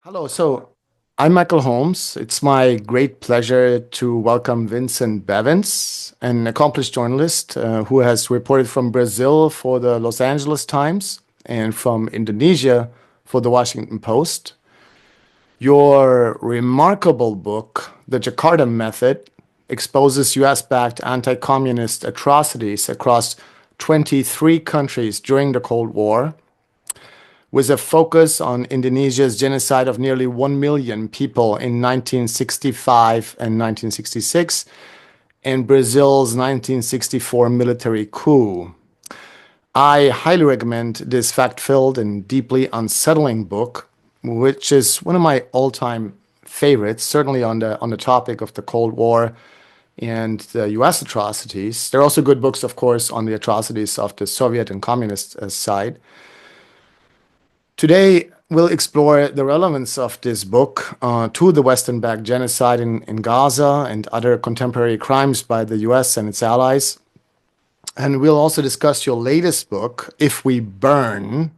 Hello, I'm Michael Holmes. It's my great pleasure to welcome Vincent Bevins, an accomplished journalist who has reported from Brazil for the Los Angeles Times and from Indonesia for the Washington Post. Your remarkable book, The Jakarta Method, exposes US-backed anti-communist atrocities across 23 countries during the Cold War with a focus on Indonesia's genocide of nearly 1 million people in 1965 and 1966, and Brazil's 1964 military coup. I highly recommend this fact-filled and deeply unsettling book, which is one of my all-time favorites, certainly on the topic of the Cold War and the US atrocities. There are also good books, of course, on the atrocities of the Soviet and communist side. Today, we'll explore the relevance of this book to the Western-backed genocide in Gaza and other contemporary crimes by the US and its allies. And we'll also discuss your latest book, If We Burn,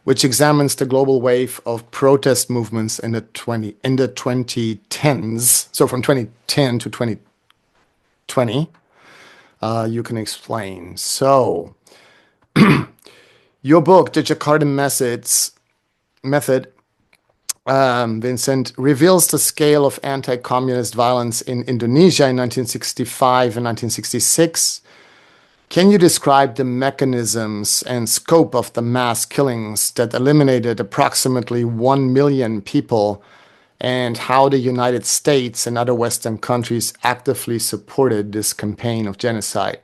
which examines the global wave of protest movements in the 2010s. So from 2010 to 2020, you can explain. So your book, The Jakarta Method, Vincent, reveals the scale of anti-communist violence in Indonesia in 1965 and 1966. Can you describe the mechanisms and scope of the mass killings that eliminated approximately 1 million people, and how the United States and other Western countries actively supported this campaign of genocide?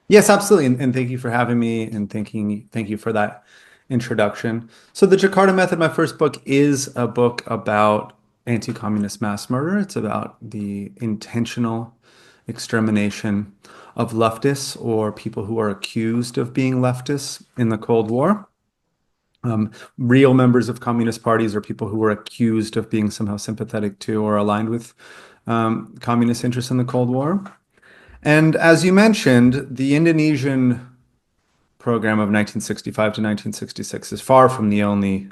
Yes, absolutely. And thank you for having me, and thank you for that introduction. So the Jakarta Method, my first book, is a book about anti-communist mass murder. It's about the intentional extermination of leftists, or people who are accused of being leftists, in the Cold War. Real members of communist parties, or people who were accused of being somehow sympathetic to or aligned with communist interests in the Cold War. And as you mentioned, the Indonesian program of 1965 to 1966 is far from the only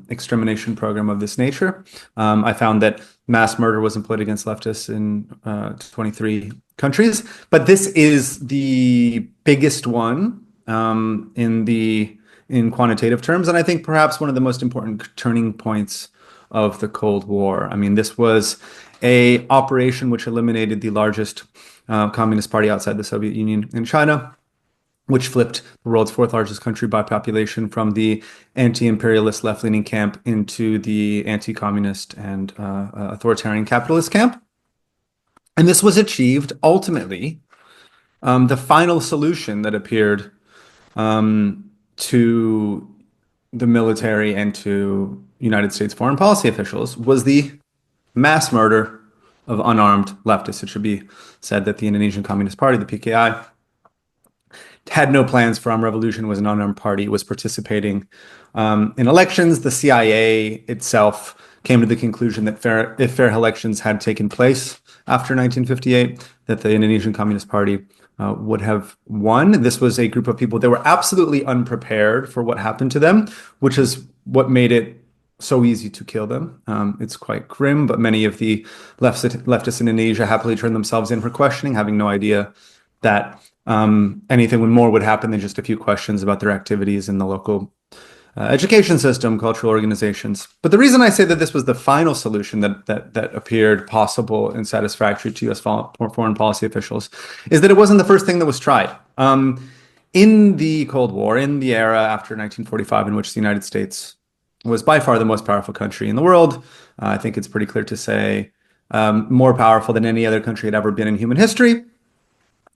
extermination program of this nature. I found that mass murder was employed against leftists in 23 countries, but this is the biggest one in quantitative terms, and I think perhaps one of the most important turning points of the Cold War. I mean, this was a operation which eliminated the largest communist party outside the Soviet Union in China, which flipped the world's fourth largest country by population from the anti-imperialist left-leaning camp into the anti-communist and authoritarian capitalist camp. And this was achieved ultimately. The final solution that appeared to the military and to United States foreign policy officials was the mass murder of unarmed leftists. It should be said that the Indonesian Communist Party, the PKI, had no plans for armed revolution, was an unarmed party, was participating in elections. The CIA itself came to the conclusion that if fair elections had taken place after 1958, that the Indonesian Communist Party would have won. This was a group of people that were absolutely unprepared for what happened to them, which is what made it so easy to kill them. It's quite grim, but many of the leftists in Indonesia happily turned themselves in for questioning, having no idea that anything more would happen than just a few questions about their activities in the local education system, cultural organizations. But the reason I say that this was the final solution that appeared possible and satisfactory to U.S. foreign policy officials is that it wasn't the first thing that was tried. In the Cold War, in the era after 1945, in which the United States was by far the most powerful country in the world, I think it's pretty clear to say more powerful than any other country had ever been in human history,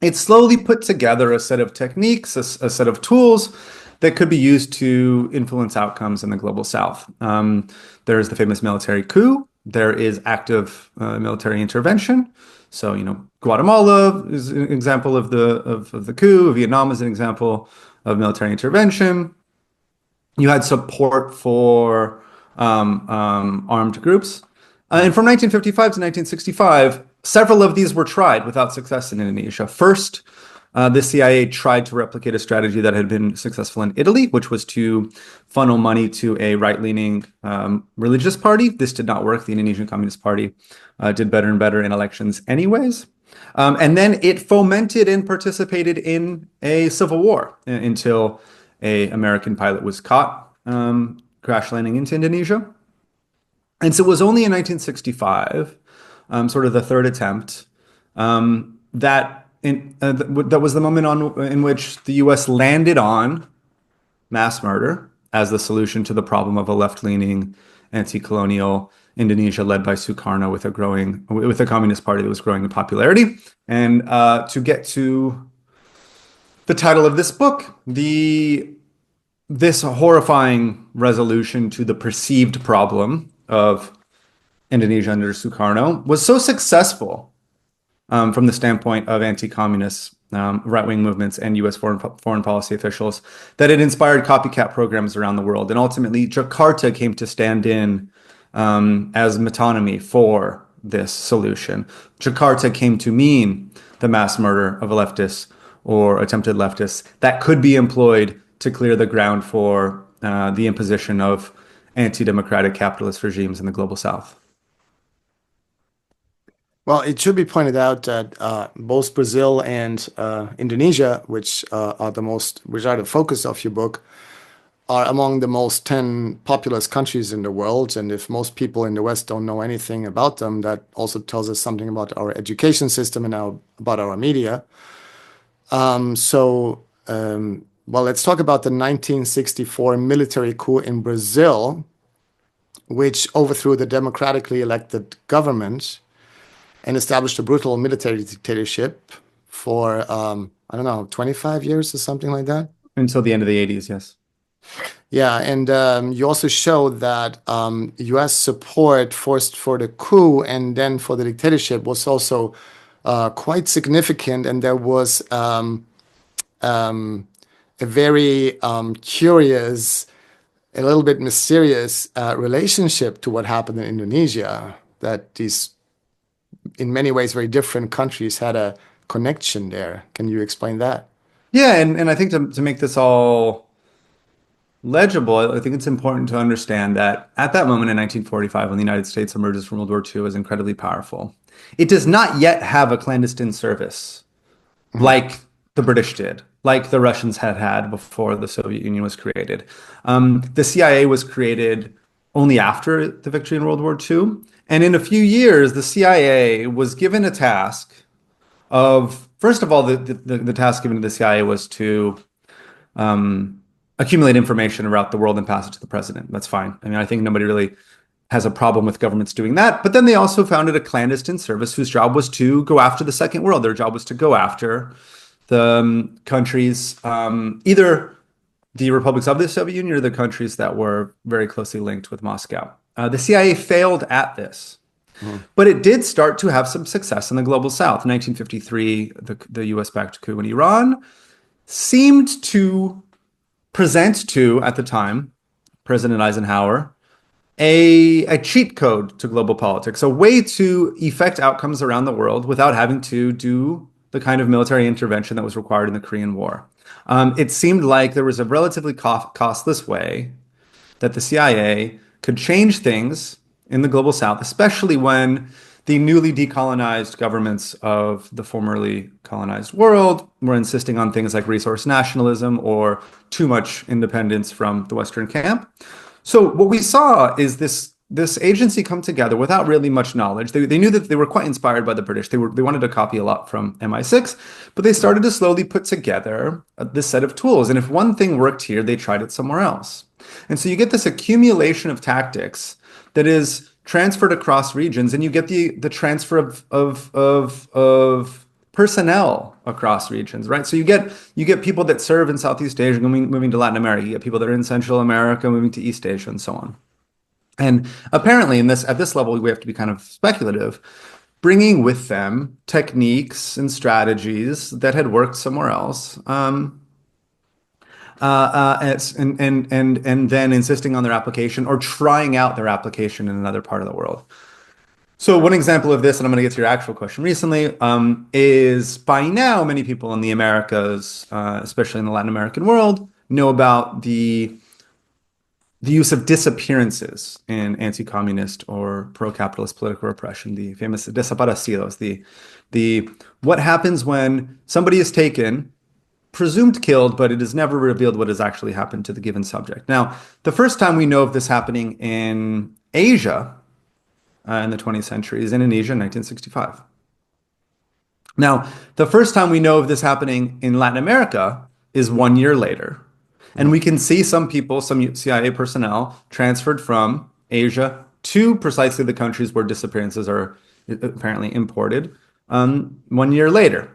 it slowly put together a set of techniques, a set of tools that could be used to influence outcomes in the global South. There's the famous military coup. There is active military intervention. So, Guatemala is an example of the coup. Vietnam is an example of military intervention. You had support for armed groups. And from 1955 to 1965, several of these were tried without success in Indonesia. First, The CIA tried to replicate a strategy that had been successful in Italy, which was to funnel money to a right-leaning religious party. This did not work. The Indonesian Communist Party did better and better in elections anyways. And then it fomented and participated in a civil war until an American pilot was caught crash landing into Indonesia. And so it was only in 1965, sort of the third attempt, that was the moment in which the U.S. landed on mass murder as the solution to the problem of a left-leaning, anti-colonial Indonesia led by Sukarno with a communist party that was growing in popularity. And to get to the title of this book, this horrifying resolution to the perceived problem of Indonesia under Sukarno was so successful from the standpoint of anti-communist right-wing movements and U.S. foreign policy officials that it inspired copycat programs around the world. And ultimately, Jakarta came to stand in as metonymy for this solution. Jakarta came to mean the mass murder of a leftist or attempted leftists that could be employed to clear the ground for the imposition of anti-democratic capitalist regimes in the global South. Well, it should be pointed out that both Brazil and Indonesia, which are the focus of your book, are among the most 10 populous countries in the world. And if most people in the West don't know anything about them, that also tells us something about our education system and about our media. Well, let's talk about the 1964 military coup in Brazil, which overthrew the democratically elected government and established a brutal military dictatorship for, I don't know, 25 years or something like that. Until the end of the 80s, yes. Yeah, and you also showed that U.S. support for the coup and then for the dictatorship was also quite significant, and there was a very curious, a little bit mysterious relationship to what happened in Indonesia, that these, in many ways, very different countries had a connection there. Can you explain that? Yeah, and I think to make this all legible, I think it's important to understand that at that moment in 1945, when the United States emerges from World War II as incredibly powerful, it does not yet have a clandestine service like the British did, like the Russians had before the Soviet Union was created. The CIA was created only after the victory in World War II. And in a few years, the CIA was given a task of, first of all, the task given to the CIA was to accumulate information around the world and pass it to the president. That's fine. I mean, I think nobody really has a problem with governments doing that. But then they also founded a clandestine service whose job was to go after the Second World. Their job was to go after the countries, either the republics of the Soviet Union or the countries that were very closely linked with Moscow. The CIA failed at this, but it did start to have some success in the global South. In 1953, the US-backed coup in Iran seemed to present to, at the time, President Eisenhower, a cheat code to global politics, a way to effect outcomes around the world without having to do the kind of military intervention that was required in the Korean War. It seemed like there was a relatively costless way that the CIA could change things in the global South, especially when the newly decolonized governments of the formerly colonized world were insisting on things like resource nationalism or too much independence from the Western camp. So what we saw is this agency come together without really much knowledge. They knew that they were quite inspired by the British. They wanted to copy a lot from MI6, but they started to slowly put together this set of tools. And if one thing worked here, they tried it somewhere else. And so you get this accumulation of tactics that is transferred across regions, and you get the transfer of personnel across regions, right? So you get people that serve in Southeast Asia moving to Latin America. You get people that are in Central America moving to East Asia, and so on. And apparently, at this level, we have to be kind of speculative, bringing with them techniques and strategies that had worked somewhere else, and then insisting on their application or trying out their application in another part of the world. So one example of this, and I'm going to get to your actual question recently, is by now many people in the Americas, especially in the Latin American world, know about the use of disappearances in anti-communist or pro-capitalist political repression, the famous desaparecidos, the what happens when somebody is taken, presumed killed, but it is never revealed what has actually happened to the given subject. Now, the first time we know of this happening in Asia in the 20th century is Indonesia in 1965. Now, the first time we know of this happening in Latin America is 1 year later. And we can see some people, some CIA personnel, transferred from Asia to precisely the countries where disappearances are apparently imported 1 year later.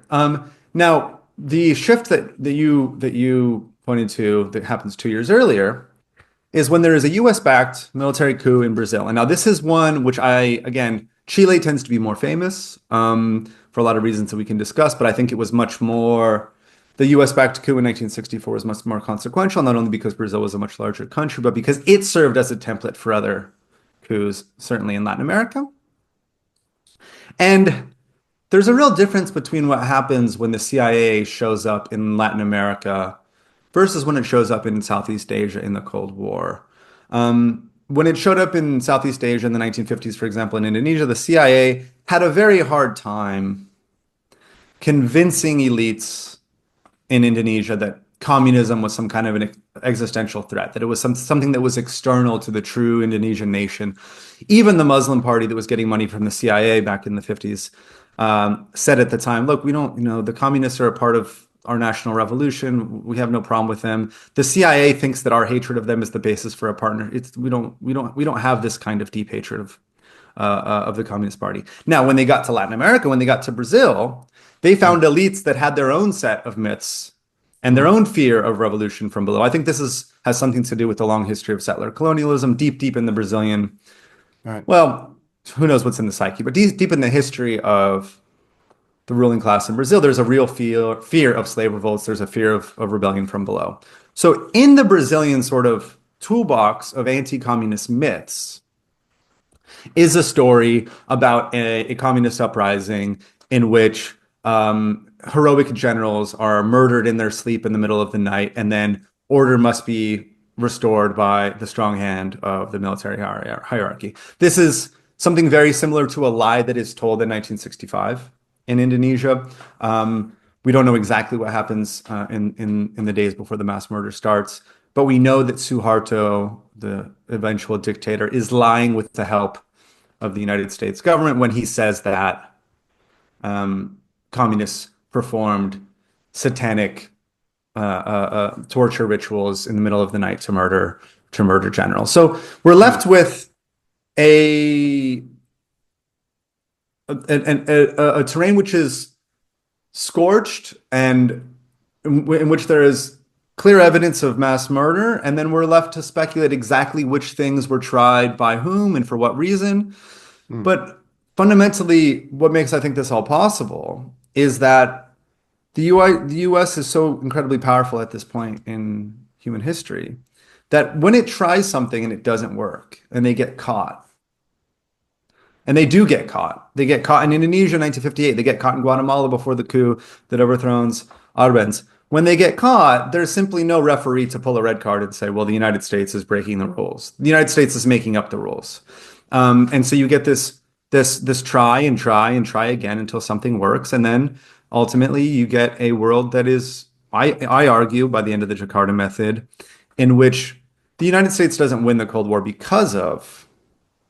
Now, the shift that you pointed to that happens 2 years earlier is when there is a US-backed military coup in Brazil. And now this is one which again, Chile tends to be more famous for a lot of reasons that we can discuss, but I think it was much more, the US-backed coup in 1964 was much more consequential, not only because Brazil was a much larger country, but because it served as a template for other coups, certainly in Latin America. And there's a real difference between what happens when the CIA shows up in Latin America versus when it shows up in Southeast Asia in the Cold War. When it showed up in Southeast Asia in the 1950s, for example, in Indonesia, the CIA had a very hard time convincing elites in Indonesia that communism was some kind of an existential threat, that it was something that was external to the true Indonesian nation. Even the Muslim party that was getting money from the CIA back in the 50s said at the time, look, we don't, the communists are a part of our national revolution. We have no problem with them. The CIA thinks that our hatred of them is the basis for a partner. We don't have this kind of deep hatred of the Communist Party. Now, when they got to Latin America, when they got to Brazil, they found elites that had their own set of myths and their own fear of revolution from below. I think this has something to do with the long history of settler colonialism, deep in the Brazilian. Right. Well, who knows what's in the psyche, but deep in the history of the ruling class in Brazil, there's a real fear of slave revolts. There's a fear of rebellion from below. So in the Brazilian sort of toolbox of anti-communist myths is a story about a communist uprising in which heroic generals are murdered in their sleep in the middle of the night, and then order must be restored by the strong hand of the military hierarchy. This is something very similar to a lie that is told in 1965 in Indonesia. We don't know exactly what happens in the days before the mass murder starts, but we know that Suharto, the eventual dictator, is lying with the help of the United States government when he says that communists performed satanic torture rituals in the middle of the night to murder generals. So we're left with a terrain which is scorched and in which there is clear evidence of mass murder, and then we're left to speculate exactly which things were tried by whom and for what reason. But fundamentally, what makes, I think, this all possible is that the US is so incredibly powerful at this point in human history that when it tries something and it doesn't work and they get caught, and they do get caught. They get caught in Indonesia in 1958. They get caught in Guatemala before the coup that overthrows Arbenz. When they get caught, there's simply no referee to pull a red card and say, well, the United States is breaking the rules. The United States is making up the rules. And so you get this try and try again until something works. And then ultimately you get a world that is, I argue, by the end of the Jakarta Method, in which the United States doesn't win the Cold War because of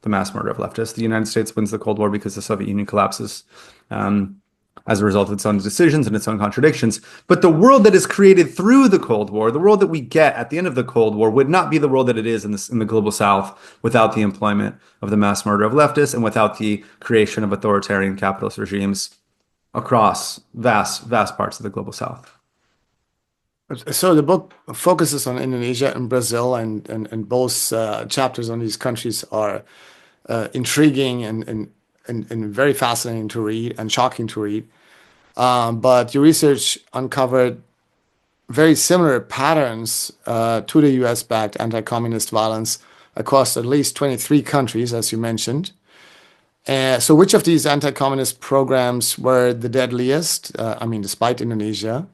the mass murder of leftists. The United States wins the Cold War because the Soviet Union collapses as a result of its own decisions and its own contradictions. But the world that is created through the Cold War, the world that we get at the end of the Cold War, would not be the world that it is in the global South without the employment of the mass murder of leftists and without the creation of authoritarian capitalist regimes across vast parts of the global South. So the book focuses on Indonesia and Brazil, and both chapters on these countries are intriguing and very fascinating to read and shocking to read. But your research uncovered very similar patterns to the US-backed anti-communist violence across at least 23 countries, as you mentioned. So which of these anti-communist programs were the deadliest? I mean, despite Indonesia.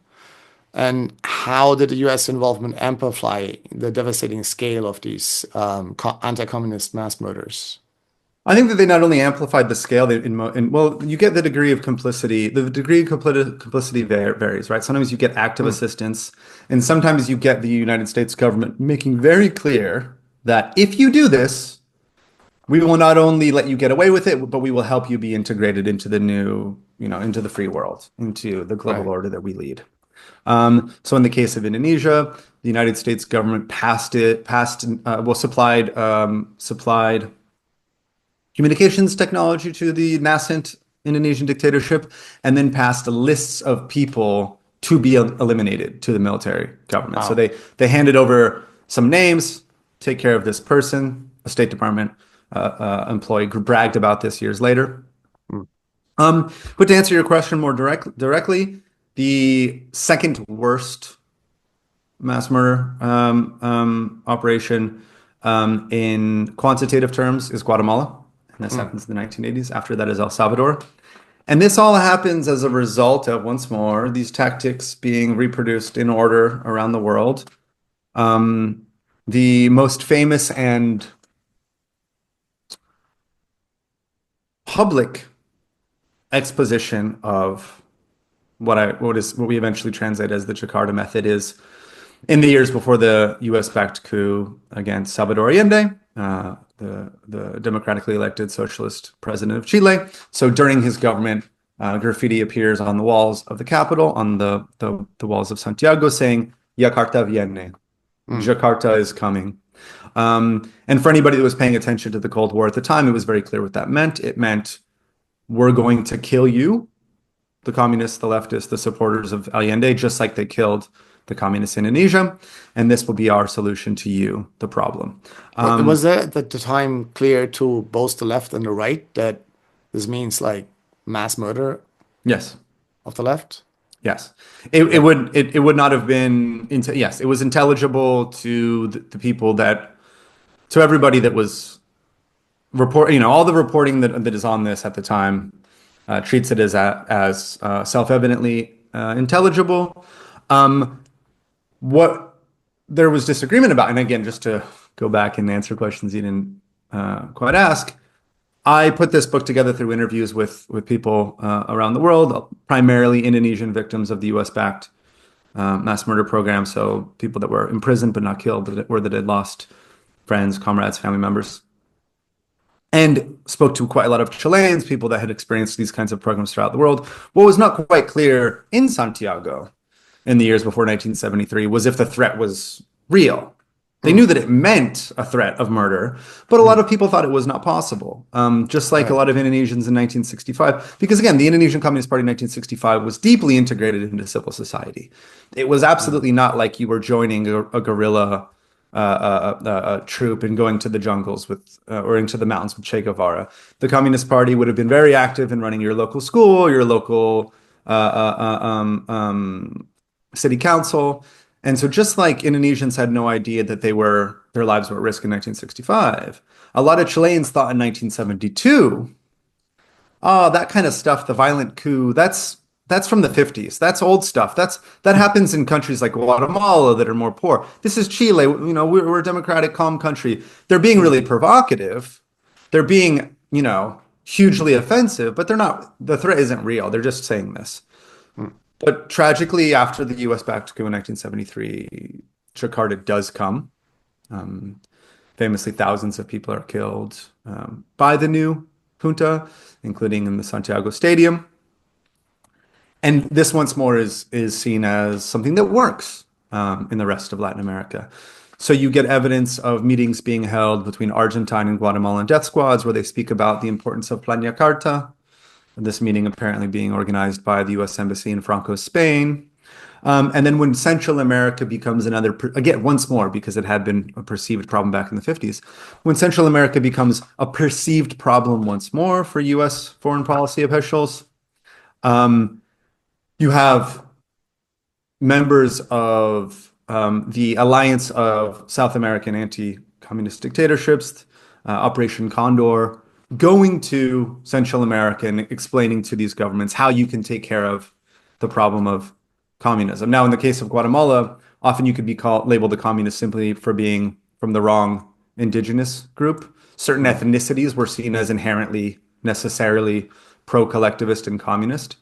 And how did the US involvement amplify the devastating scale of these anti-communist mass murders? I think that they not only amplified the scale, well, you get the degree of complicity. The degree of complicity varies, right? Sometimes you get active assistance, and sometimes you get the United States government making very clear that if you do this, we will not only let you get away with it, but we will help you be integrated into the new, into the free world, into the global order that we lead. So in the case of Indonesia, the United States government supplied communications technology to the nascent Indonesian dictatorship, and then passed lists of people to be eliminated to the military government. Wow. So they handed over some names, take care of this person. A State Department employee bragged about this years later. But to answer your question more directly, the second worst mass murder operation in quantitative terms is Guatemala. And this happens in the 1980s. After that is El Salvador. And this all happens as a result of, once more, these tactics being reproduced in order around the world. The most famous and public exposition of what we eventually translate as the Jakarta Method is in the years before the US-backed coup against Salvador Allende, the democratically elected socialist president of Chile. So during his government, graffiti appears on the walls of the capital, on the walls of Santiago, saying "Jakarta viene," Jakarta is coming. And for anybody that was paying attention to the Cold War at the time, it was very clear what that meant. It meant, we're going to kill you, the communists, the leftists, the supporters of Allende, just like they killed the communists in Indonesia, and this will be our solution to you, the problem. Was that at the time clear to both the left and the right that this means like mass murder Yes. of the left? Yes. It would not have been yes, it was intelligible to the people to everybody that was all the reporting that is on this at the time treats it as self-evidently intelligible. What there was disagreement about, and again, just to go back and answer questions you didn't quite ask, I put this book together through interviews with people around the world, primarily Indonesian victims of the US-backed mass murder program. So people that were imprisoned but not killed, or that had lost friends, comrades, family members. And spoke to quite a lot of Chileans, people that had experienced these kinds of programs throughout the world. What was not quite clear in Santiago in the years before 1973 was if the threat was real. They knew that it meant a threat of murder, but a lot of people thought it was not possible. Just like a lot of Indonesians in 1965, because again, the Indonesian Communist Party in 1965 was deeply integrated into civil society. It was absolutely not like you were joining a guerrilla troop and going to the jungles or into the mountains with Che Guevara. The Communist Party would have been very active in running your local school, your local city council. And so just like Indonesians had no idea that their lives were at risk in 1965, a lot of Chileans thought in 1972, that kind of stuff, the violent coup, that's from the 50s. That's old stuff. That happens in countries like Guatemala that are more poor. This is Chile. We're a democratic, calm country. They're being really provocative. They're being, hugely offensive, but they're not. The threat isn't real. They're just saying this. But tragically, after the US-backed coup in 1973, Jakarta does come. Famously, thousands of people are killed by the new junta, including in the Santiago Stadium. And this, once more, is seen as something that works in the rest of Latin America. So you get evidence of meetings being held between Argentine and Guatemalan death squads where they speak about the importance of Plan Jakarta. This meeting apparently being organized by the U.S. Embassy in Franco, Spain. And then when Central America becomes again, once more, because it had been a perceived problem back in the 50s, when Central America becomes a perceived problem once more for U.S. foreign policy officials, you have members of the Alliance of South American Anti-Communist Dictatorships, Operation Condor, going to Central America and explaining to these governments how you can take care of the problem of communism. Now, in the case of Guatemala, often you could be labeled a communist simply for being from the wrong indigenous group. Certain Mm, ethnicities were seen as inherently, necessarily pro-collectivist and communist.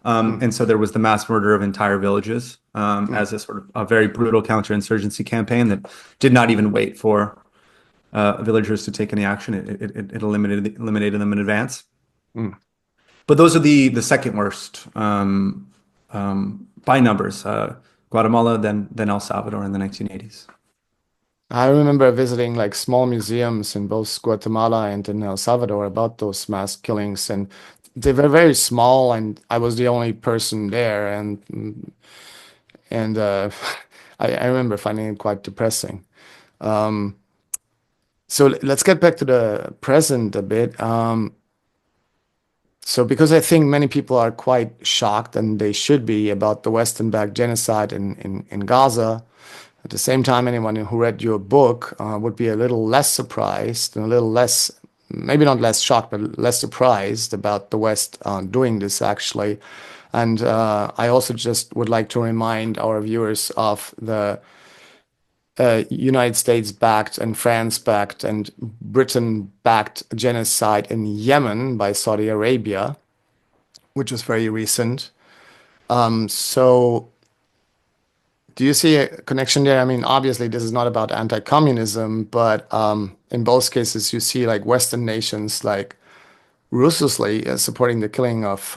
mm, And so there was the mass murder of entire villages mm. as a sort of a very brutal counterinsurgency campaign that did not even wait for villagers to take any action. It eliminated them in advance. Mm. But those are the second worst by numbers. Guatemala, then El Salvador in the 1980s. I remember visiting like small museums in both Guatemala and in El Salvador about those mass killings, and they were very small, and I was the only person there, and I remember finding it quite depressing. Um, so let's get back to the present a bit. So because I think many people are quite shocked, and they should be, about the Western-backed genocide in Gaza. At the same time, anyone who read your book would be a little less surprised and a little less, maybe not less shocked, but less surprised about the West doing this actually. And I also just would like to remind our viewers of the United States backed and France backed and Britain backed genocide in Yemen by Saudi Arabia, which was very recent. So do you see a connection there? I mean, obviously, this is not about anti-communism, but in both cases, you see like Western nations like ruthlessly supporting the killing of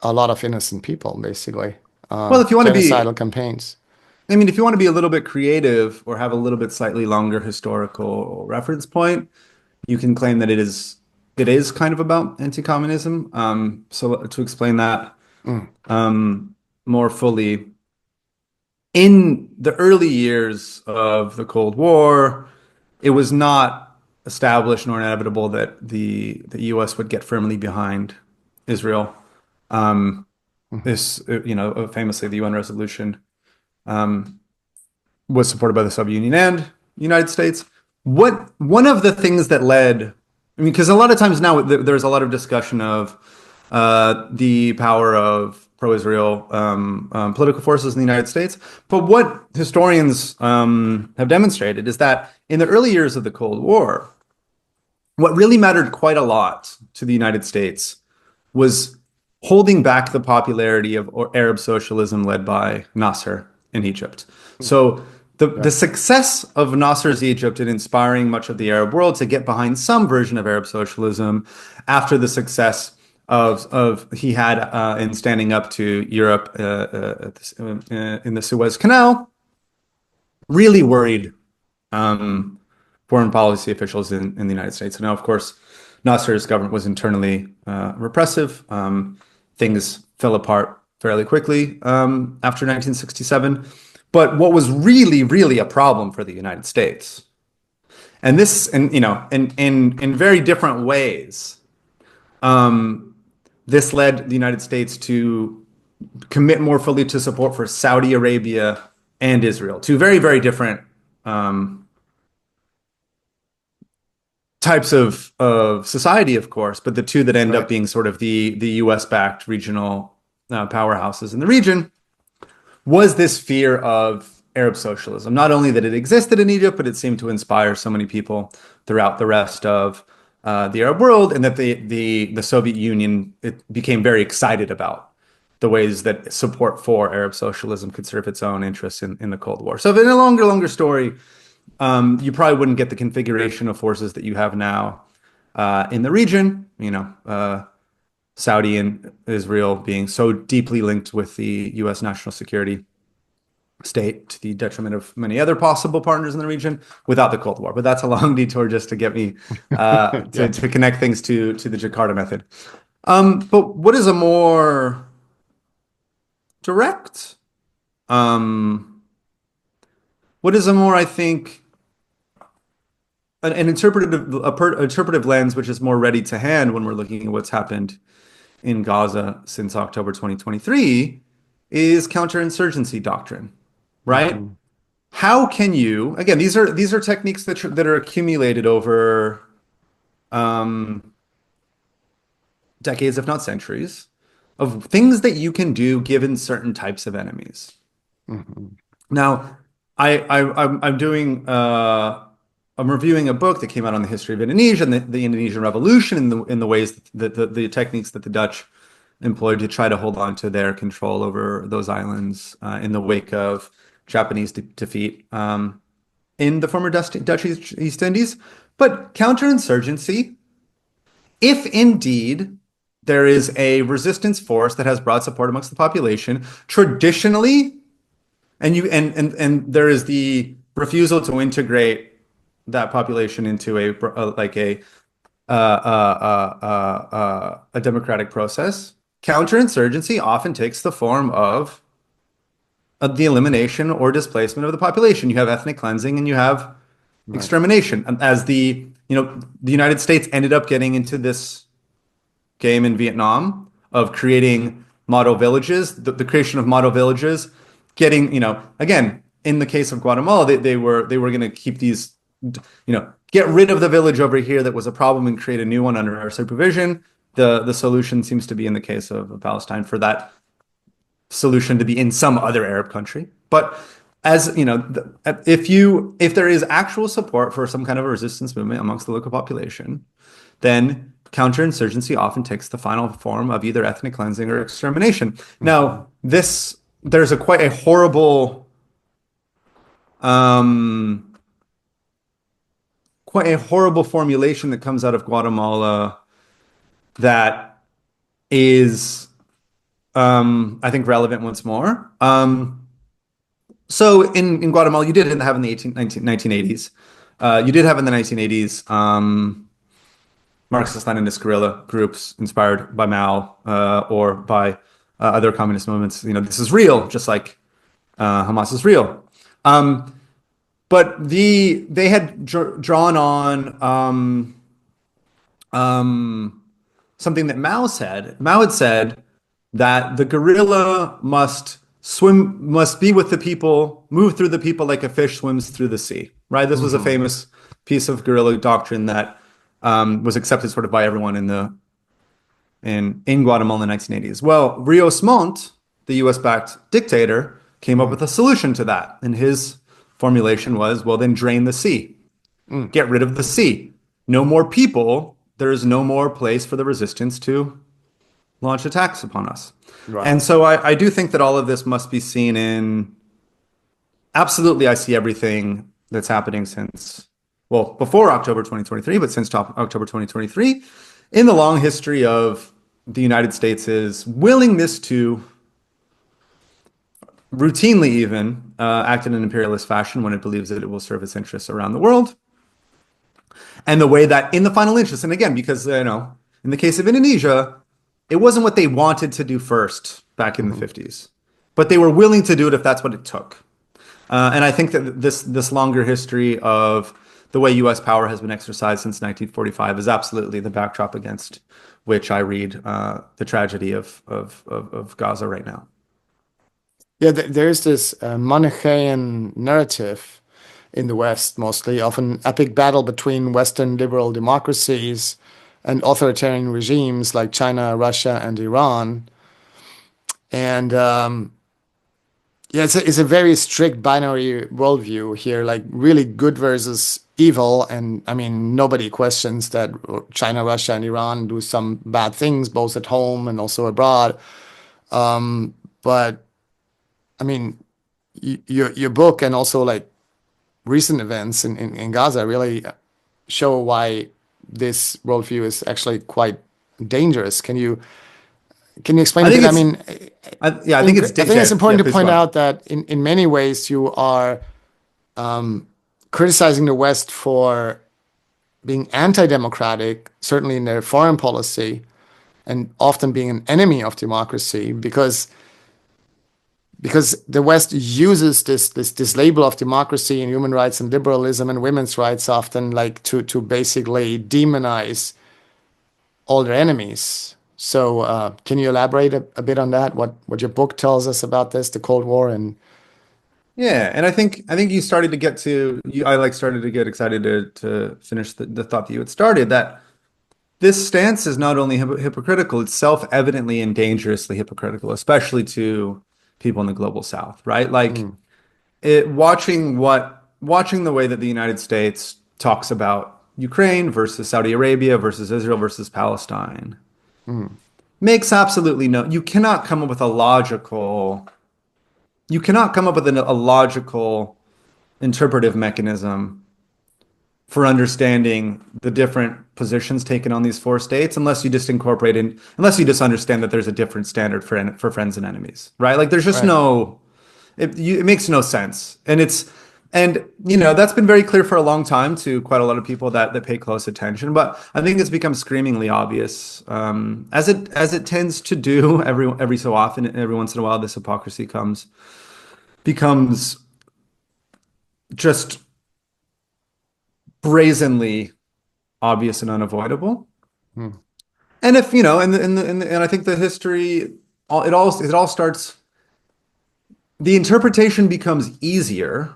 a lot of innocent people, basically, Well, if you want to be, genocidal campaigns. I mean, if you want to be a little bit creative or have a little bit slightly longer historical reference point, you can claim that it is kind of about anti-communism. So to explain that Mm, more fully, in the early years of the Cold War, it was not established nor inevitable that the U.S. would get firmly behind Israel. Um, mhm. this, famously, the UN resolution um, was supported by the Soviet Union and United States. One of the things that led, I mean, because a lot of times now there's a lot of discussion of the power of pro-Israel political forces in the United States. But what historians have demonstrated is that in the early years of the Cold War, what really mattered quite a lot to the United States was holding back the popularity of Arab socialism led by Nasser in Egypt. So the Yeah, success of Nasser's Egypt in inspiring much of the Arab world to get behind some version of Arab socialism after the success of he had in standing up to Europe in the Suez Canal really worried um, foreign policy officials in the United States. And now, of course, Nasser's government was internally repressive. Things fell apart fairly quickly after 1967. But what was really, really a problem for the United States, and this, and in very different ways, this led the United States to commit more fully to support for Saudi Arabia and Israel, two very, very different um, types of society, of course, but the two that end up right. being sort of the US-backed regional powerhouses in the region was this fear of Arab socialism. Not only that it existed in Egypt, but it seemed to inspire so many people throughout the rest of the Arab world, and that the Soviet Union it became very excited about the ways that support for Arab socialism could serve its own interests in the Cold War. So, in a longer story, you probably wouldn't get the configuration of forces that you have now in the region. Saudi and Israel being so deeply linked with the U.S. national security state to the detriment of many other possible partners in the region without the Cold War. But that's a long detour just to get me Yeah. to connect things to the Jakarta method. But what is a more direct, um, what is a more, I think, an interpretive lens, which is more ready to hand when we're looking at what's happened in Gaza since October 2023, is counterinsurgency doctrine, right? Mhm. How can you, again, these are techniques that are accumulated over um, decades, if not centuries, of things that you can do given certain types of enemies. Mhm. Now, I'm doing I'm reviewing a book that came out on the history of Indonesia and the Indonesian Revolution in the ways that the techniques that the Dutch employed to try to hold on to their control over those islands in the wake of Japanese defeat in the former Dutch East Indies. But counterinsurgency, if indeed there is a resistance force that has broad support amongst the population, traditionally, and there is the refusal to integrate that population into a democratic process. Counterinsurgency often takes the form of the elimination or displacement of the population. You have ethnic cleansing and you have Right. extermination. And as the United States ended up getting into this game in Vietnam of creating model villages, the creation of model villages, getting, again, in the case of Guatemala, they were going to keep these, get rid of the village over here that was a problem and create a new one under our supervision. The solution seems to be in the case of Palestine for that solution to be in some other Arab country. But as you know, if there is actual support for some kind of a resistance movement amongst the local population, then counterinsurgency often takes the final form of either ethnic cleansing or extermination. Mhm. Now, there's quite a um, horrible formulation that comes out of Guatemala that is, I think, relevant once more. So in Guatemala, you did have in the 1980s. You did have in the 1980s Marxist-Leninist guerrilla groups inspired by Mao or by other communist movements. This is real, just like Hamas is real. But they had drawn on something that Mao said. Mao had said that the guerrilla must be with the people, move through the people like a fish swims through the sea. Right? This was a Mhm. famous piece of guerrilla doctrine that was accepted sort of by everyone in Guatemala in the 1980s. Well, Rios Montt, the U.S.-backed dictator, came up with a Mhm. solution to that, and his formulation was, well, then drain the sea, Mm. get rid of the sea. No more people. There is no more place for the resistance to launch attacks upon us. Right. And so I do think that all of this must be seen in absolutely. I see everything that's happening since, well, before October 2023, but since October 2023, in the long history of the United States' willingness to routinely even act in an imperialist fashion when it believes that it will serve its interests around the world. And the way that in the final interest, and again, because, in the case of Indonesia, it wasn't what they wanted to do first back in the Mhm. 50s, but they were willing to do it if that's what it took. And I think that this longer history of the way U.S. power has been exercised since 1945 is absolutely the backdrop against which I read the tragedy of Gaza right now. Yeah, there's this Manichaean narrative in the West, mostly, of an epic battle between Western liberal democracies and authoritarian regimes like China, Russia, and Iran. And yeah, it's a very strict binary worldview here, like really good versus evil. And I mean, nobody questions that China, Russia, and Iran do some bad things, both at home and also abroad. But I mean, your book and also like recent events in Gaza really show why this worldview is actually quite dangerous. Can you explain I a think bit? I it's, mean, yeah, I think it's, I think it's yeah, yeah, important to please go point on. out that in many ways you are criticizing the West for being anti-democratic, certainly in their foreign policy, and often being an enemy of democracy because the West uses this label of democracy and human rights and liberalism and women's rights often like to basically demonize all their enemies. So can you elaborate a bit on that? What your book tells us about this, the Cold War, and Yeah, and I think you, I like started to get excited to finish the thought that you had started that this stance is not only hypocritical, it's self-evidently and dangerously hypocritical, especially to people in the global South, right? Like Mm, watching the way that the United States talks about Ukraine versus Saudi Arabia versus Israel versus Palestine mm, makes absolutely no, you cannot come up with a logical interpretive mechanism for understanding the different positions taken on these four states unless you just understand that there's a different standard for friends and enemies, right? Like there's just right. no it makes no sense. And that's been very clear for a long time to quite a lot of people that pay close attention, but I think it's become screamingly obvious, as it tends to do every so often. Every once in a while this hypocrisy becomes just brazenly obvious and unavoidable. Mm, And if you know, and I think the history, it all starts. The interpretation becomes easier,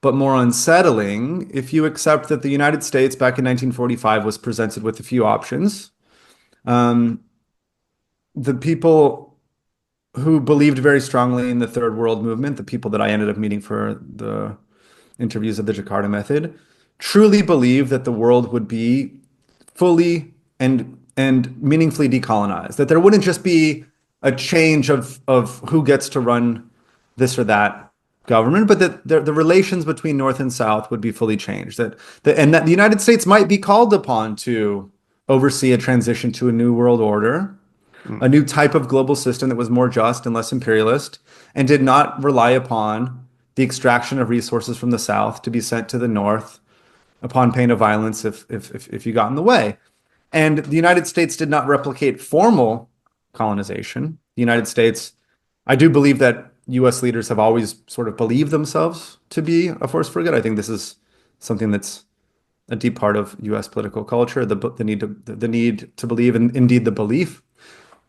but more unsettling if you accept that the United States back in 1945 was presented with a few options. Um, the people who believed very strongly in the Third World Movement, the people that I ended up meeting for the interviews of the Jakarta Method, truly believed that the world would be fully and meaningfully decolonized. That there wouldn't just be a change of who gets to run this or that government, but that the relations between North and South would be fully changed. And that the United States might be called upon to oversee a transition to a new world order, mm, a new type of global system that was more just and less imperialist, and did not rely upon the extraction of resources from the South to be sent to the North upon pain of violence if you got in the way. And the United States did not replicate formal colonization. The United States, I do believe that US leaders have always sort of believed themselves to be a force for good. I think this is something that's a deep part of US political culture, the need to believe, and indeed the belief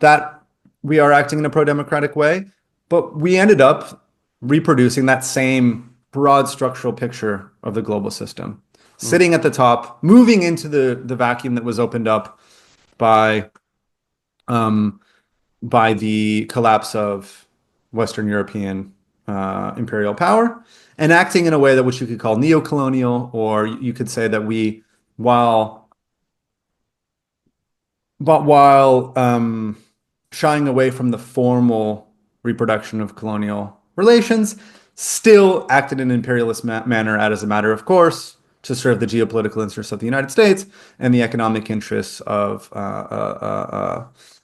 that we are acting in a pro-democratic way. But we ended up reproducing that same broad structural picture of the global system, mm, sitting at the top, moving into the vacuum that was opened up by um, by the collapse of Western European imperial power, and acting in a way that which you could call neo-colonial, or you could say that while while shying away from the formal reproduction of colonial relations, still acted in an imperialist manner as a matter of course to serve the geopolitical interests of the United States and the economic interests of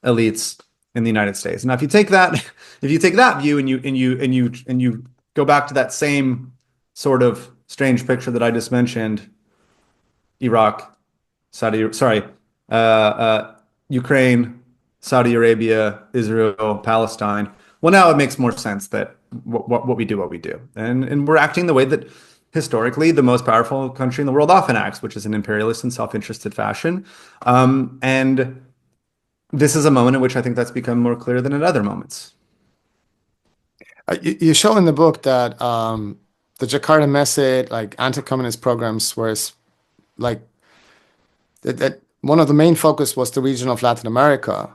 elites in the United States. Now, if you take that view and you go back to that same sort of strange picture that I just mentioned, Iraq, uh, uh, Ukraine, Saudi Arabia, Israel, Palestine. Well, now it makes more sense that what we do, and we're acting the way that historically the most powerful country in the world often acts, which is an imperialist and self-interested fashion. And this is a moment in which I think that's become more clear than at other moments. You show in the book that the Jakarta Method, like anti-communist programs, was like that one of the main focus was the region of Latin America.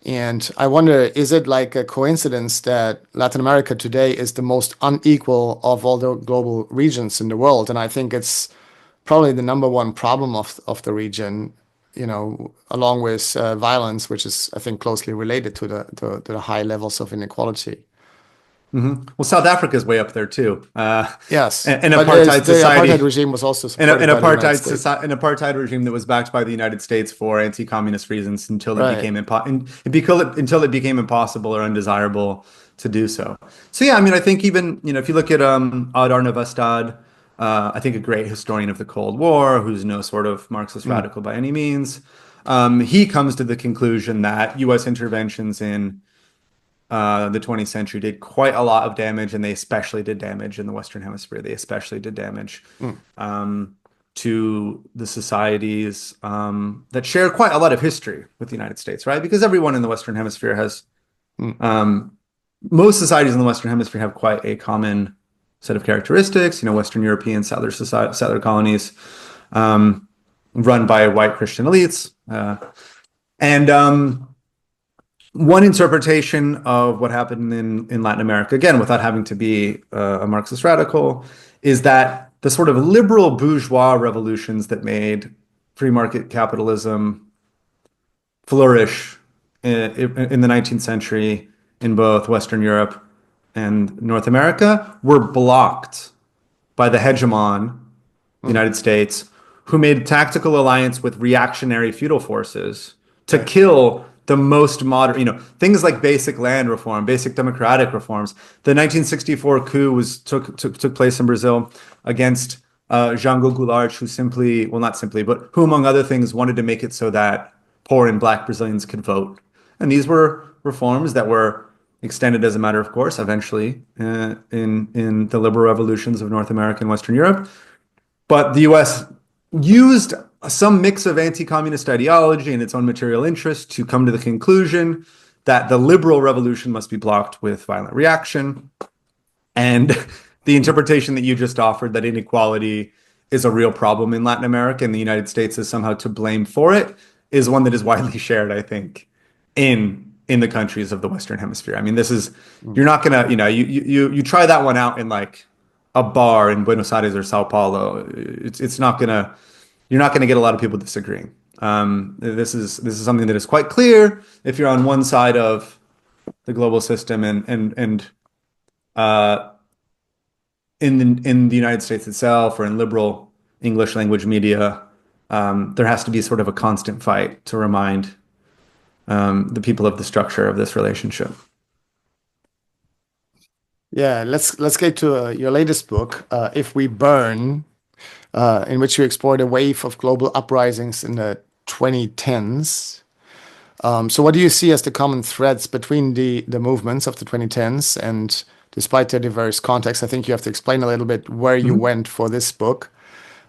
And I wonder, is it like a coincidence that Latin America today is the most unequal of all the global regions in the world? And I think it's probably the number one problem of the region, along with violence, which is, I think, closely related to the high levels of inequality. Well, South Africa is way up there too. Yes, An but apartheid the apartheid society, regime was also an, supported an by the United apartheid States. an apartheid regime that was backed by the United States for anti-communist reasons until it Right. became until it became impossible or undesirable to do so. So yeah, I mean, I think even if you look at Adar Novastad, I think a great historian of the Cold War, who's no sort of Marxist Mm, radical by any means, he comes to the conclusion that U.S. interventions in the 20th century did quite a lot of damage, and they especially did damage in the Western Hemisphere. They especially did damage mm, to the societies that share quite a lot of history with the United States, right? Because everyone in the Western Hemisphere mm, um, most societies in the Western Hemisphere have quite a common set of characteristics. Western European settler colonies. Um, run by white Christian elites. And one interpretation of what happened in Latin America, again, without having to be a Marxist radical, is that the sort of liberal bourgeois revolutions that made free market capitalism flourish in the 19th century in both Western Europe and North America were blocked by the hegemon, the United States, who made tactical alliance with reactionary feudal forces to kill the most modern, things like basic land reform, basic democratic reforms. The 1964 coup took place in Brazil against Jango Goulart, who simply, well, not simply, but who, among other things, wanted to make it so that poor and black Brazilians could vote. And these were reforms that were extended, as a matter of course, eventually in the liberal revolutions of North America and Western Europe. But the US used some mix of anti-communist ideology and its own material interest to come to the conclusion that the liberal revolution must be blocked with violent reaction. And the interpretation that you just offered, that inequality is a real problem in Latin America and the United States is somehow to blame for it, is one that is widely shared, I think, in the countries of the Western Hemisphere. I mean, this is, you're not gonna, you try that one out in like a bar in Buenos Aires or Sao Paulo. It's not gonna, you're not gonna get a lot of people disagreeing. This is something that is quite clear if you're on one side of the global system and in the United States itself or in liberal English language media. There has to be sort of a constant fight to remind the people of the structure of this relationship. Yeah, let's get to your latest book, If We Burn, in which you explored a wave of global uprisings in the 2010s. So what do you see as the common threads between the movements of the 2010s? And despite their diverse contexts, I think you have to explain a little bit where you went for this book.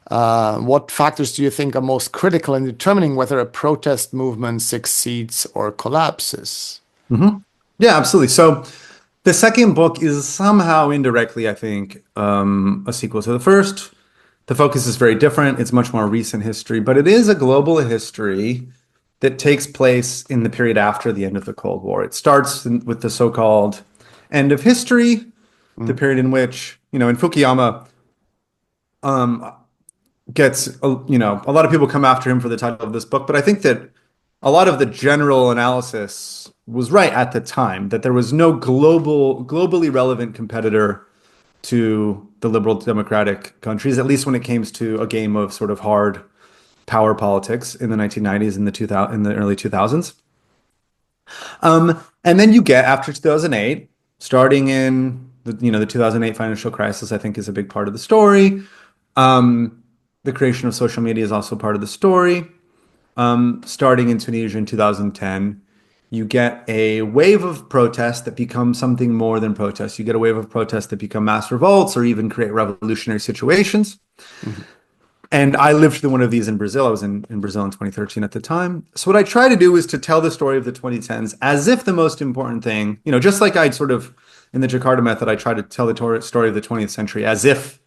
What factors do you think are most critical in determining whether a protest movement succeeds or collapses? Yeah, absolutely. So the second book is somehow indirectly, I think, a sequel to the first. The focus is very different. It's much more recent history, but it is a global history that takes place in the period after the end of the Cold War. It starts with the so-called end of history, the period in which, in Fukuyama, gets, a lot of people come after him for the title of this book, but I think that a lot of the general analysis was right at the time, that there was no globally relevant competitor to the liberal democratic countries, at least when it came to a game of sort of hard power politics in the 1990s and in the early 2000s. And then you get, after 2008, starting in the 2008 financial crisis, I think is a big part of the story. The creation of social media is also part of the story. Starting in Tunisia in 2010, you get a wave of protests that become something more than protests. You get a wave of protests that become mass revolts or even create revolutionary situations. And I lived through one of these in Brazil. I was in Brazil in 2013 at the time. So what I try to do is to tell the story of the 2010s as if the most important thing, just like I'd sort of, in the Jakarta Method, I try to tell the story of the 20th century as if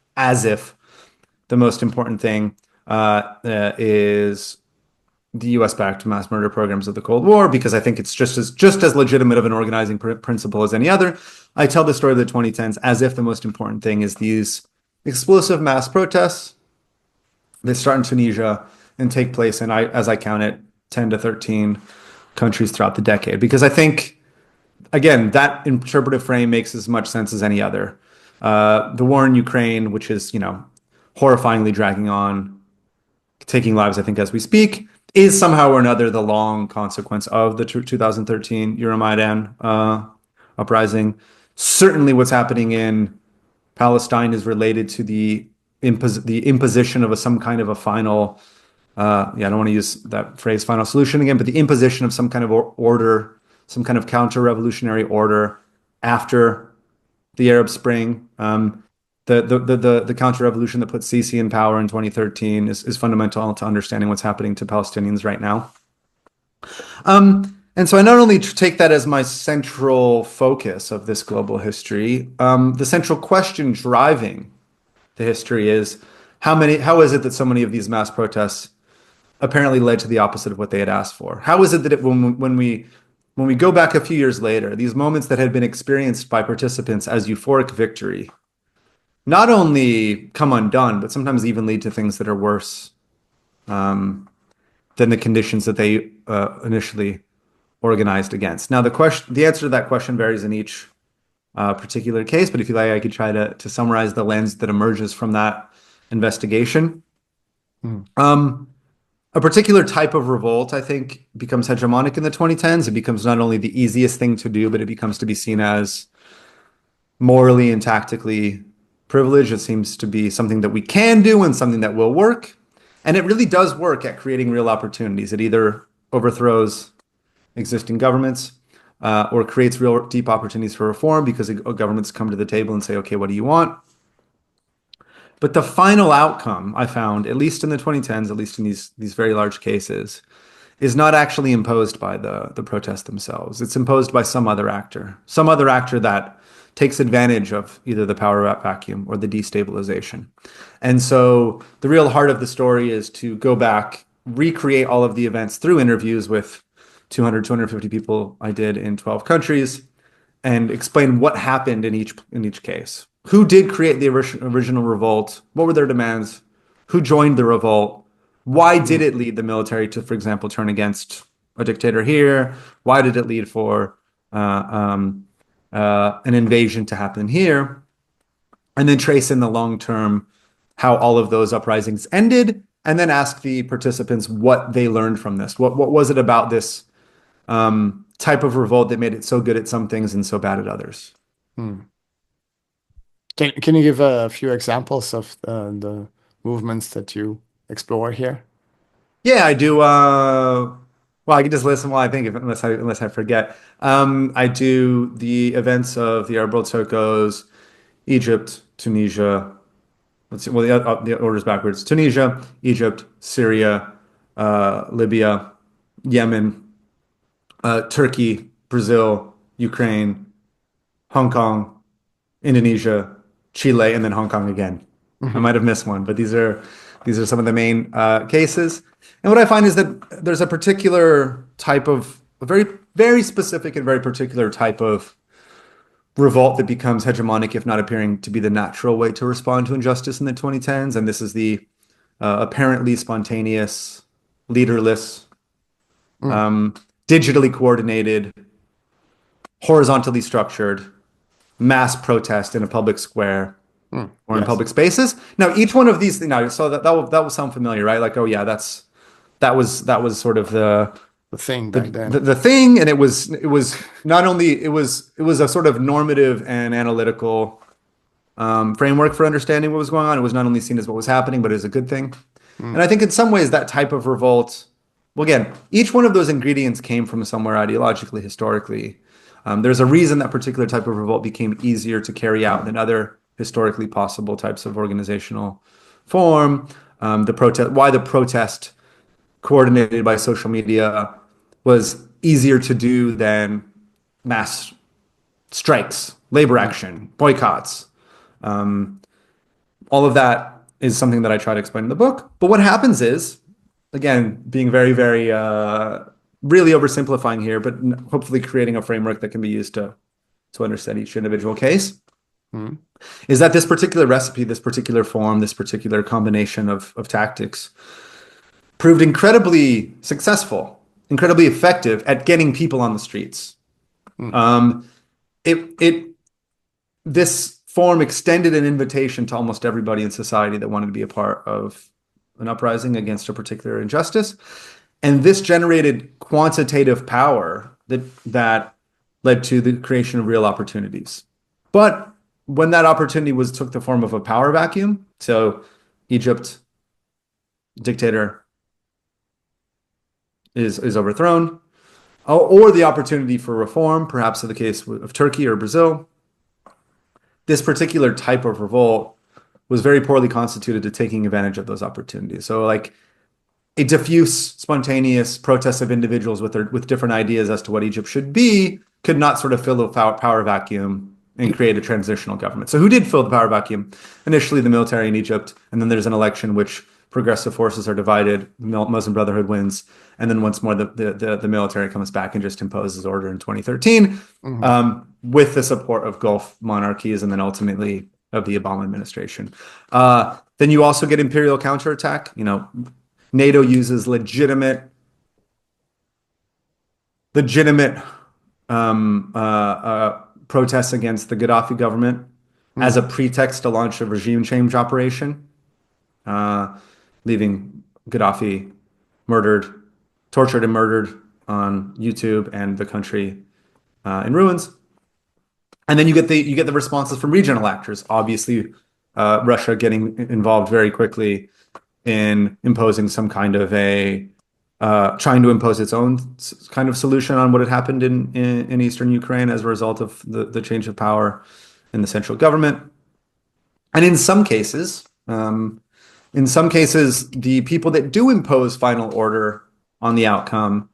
the most important thing is the US-backed mass murder programs of the Cold War, because I think it's just as legitimate of an organizing principle as any other. I tell the story of the 2010s as if the most important thing is these explosive mass protests that start in Tunisia and take place in, as I count it, 10 to 13 countries throughout the decade. Because I think, again, that interpretive frame makes as much sense as any other. The war in Ukraine, which is, horrifyingly dragging on, taking lives, I think, as we speak, is somehow or another the long consequence of the 2013 Euromaidan uprising. Certainly what's happening in Palestine is related to the imposition of some kind of a final, I don't want to use that phrase, final solution again, but the imposition of some kind of order, some kind of counter-revolutionary order after the Arab Spring. The counter-revolution that put Sisi in power in 2013 is fundamental to understanding what's happening to Palestinians right now. And so I not only take that as my central focus of this global history, the central question driving the history is how is it that so many of these mass protests apparently led to the opposite of what they had asked for? How is it that when we go back a few years later, these moments that had been experienced by participants as euphoric victory not only come undone, but sometimes even lead to things that are worse than the conditions that they initially organized against? Now, the answer to that question varies in each particular case, but if you like, I could try to summarize the lens that emerges from that investigation. A particular type of revolt, I think, becomes hegemonic in the 2010s. It becomes not only the easiest thing to do, but it becomes to be seen as morally and tactically privileged. It seems to be something that we can do and something that will work. And it really does work at creating real opportunities. It either overthrows existing governments or creates real deep opportunities for reform because governments come to the table and say, okay, what do you want? But the final outcome, I found, at least in the 2010s, at least in these very large cases, is not actually imposed by the protests themselves. It's imposed by some other actor that takes advantage of either the power vacuum or the destabilization. And so the real heart of the story is to go back, recreate all of the events through interviews with 250 people I did in 12 countries, and explain what happened in each case. Who did create the original revolt? What were their demands? Who joined the revolt? Why did it lead the military to, for example, turn against a dictator here? Why did it lead for an invasion to happen here? And then trace in the long term how all of those uprisings ended, and then ask the participants what they learned from this. What was it about this type of revolt that made it so good at some things and so bad at others? Can you give a few examples of the movements that you explore here? Yeah, I do. Well, I can just listen while I think, unless I forget. I do the events of the Arab World Circles, Egypt, Tunisia. Let's see. Well, the order's backwards: Tunisia, Egypt, Syria, Libya, Yemen, Turkey, Brazil, Ukraine, Hong Kong, Indonesia, Chile, and then Hong Kong again. I might have missed one, but these are some of the main cases. And what I find is that there's a particular type of, a very, very specific and very particular type of revolt that becomes hegemonic, if not appearing to be the natural way to respond to injustice in the 2010s. And this is the apparently spontaneous, leaderless, digitally coordinated, horizontally structured mass protest in a public square or in public spaces. Now, each one of these, so that will sound familiar, right? Like, oh yeah, that was sort of the thing back then. The thing, and it was not only it was a sort of normative and analytical framework for understanding what was going on. It was not only seen as what was happening, but as a good thing. And I think in some ways that type of revolt, well, again, each one of those ingredients came from somewhere ideologically, historically. There's a reason that particular type of revolt became easier to carry out than other historically possible types of organizational form. Why the protest coordinated by social media was easier to do than mass strikes, labor action, boycotts. All of that is something that I try to explain in the book. But what happens is, again, being very, very really oversimplifying here, but hopefully creating a framework that can be used to understand each individual case, is that this particular recipe, this particular form, this particular combination of tactics proved incredibly successful, incredibly effective at getting people on the streets. This form extended an invitation to almost everybody in society that wanted to be a part of an uprising against a particular injustice. And this generated quantitative power that led to the creation of real opportunities. But when that opportunity took the form of a power vacuum, so Egypt, dictator is overthrown, or the opportunity for reform, perhaps in the case of Turkey or Brazil, this particular type of revolt was very poorly constituted to taking advantage of those opportunities. So like a diffuse, spontaneous protest of individuals with different ideas as to what Egypt should be could not sort of fill the power vacuum and create a transitional government. So who did fill the power vacuum? Initially, the military in Egypt, and then there's an election which progressive forces are divided, Muslim Brotherhood wins, and then once more the military comes back and just imposes order in 2013, with the support of Gulf monarchies and then ultimately of the Obama administration. Then you also get imperial counterattack. NATO uses legitimate protests against the Gaddafi government as a pretext to launch a regime change operation, leaving Gaddafi tortured and murdered on YouTube, and the country in ruins. And then you get the responses from regional actors. Obviously, Russia getting involved very quickly in imposing some kind of trying to impose its own kind of solution on what had happened in eastern Ukraine as a result of the change of power in the central government. And in some cases, the people that do impose final order on the outcome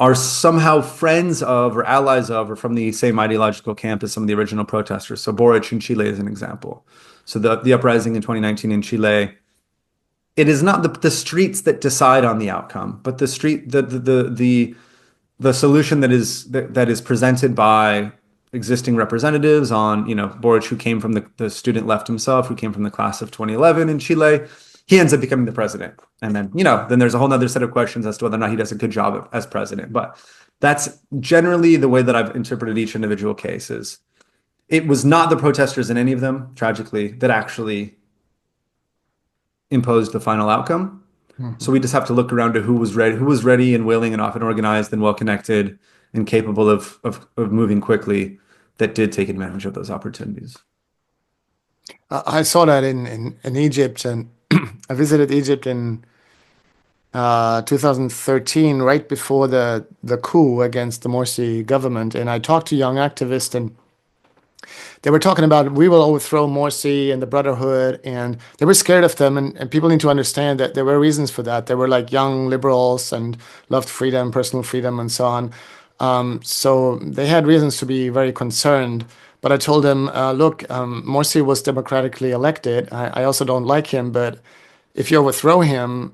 are somehow friends of or allies of or from the same ideological camp as some of the original protesters. So Boric in Chile is an example. So the uprising in 2019 in Chile, it is not the streets that decide on the outcome, but the solution that is presented by existing representatives on, Boric, who came from the student left himself, who came from the class of 2011 in Chile. He ends up becoming the president. And then, then there's a whole other set of questions as to whether or not he does a good job as president. But that's generally the way that I've interpreted each individual case. It was not the protesters in any of them, tragically, that actually imposed the final outcome. So we just have to look around to who was ready and willing and often organized and well-connected and capable of moving quickly, that did take advantage of those opportunities. I saw that in Egypt, and I visited Egypt in 2013, right before the coup against the Morsi government. And I talked to young activists, and they were talking about, we will overthrow Morsi and the Brotherhood, and they were scared of them. And people need to understand that there were reasons for that. They were like young liberals and loved freedom, personal freedom, and so on. So they had reasons to be very concerned. But I told them, look, Morsi was democratically elected. I also don't like him, but if you overthrow him,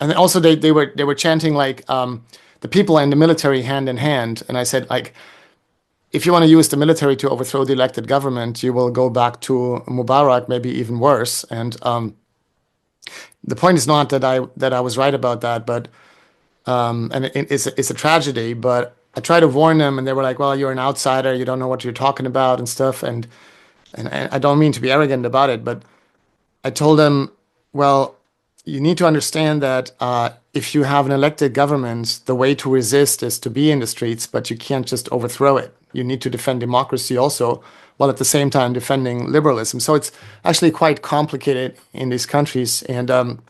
and also they were chanting like the people and the military hand in hand. And I said, like, if you want to use the military to overthrow the elected government, you will go back to Mubarak, maybe even worse. And the point is not that I was right about that, but and it's a tragedy. But I tried to warn them, and they were like, "Well, you're an outsider. You don't know what you're talking about and stuff." And I don't mean to be arrogant about it, but I told them, "Well, you need to understand that if you have an elected government, the way to resist is to be in the streets, but you can't just overthrow it. You need to defend democracy also, while at the same time defending liberalism." So it's actually quite complicated in these countries. And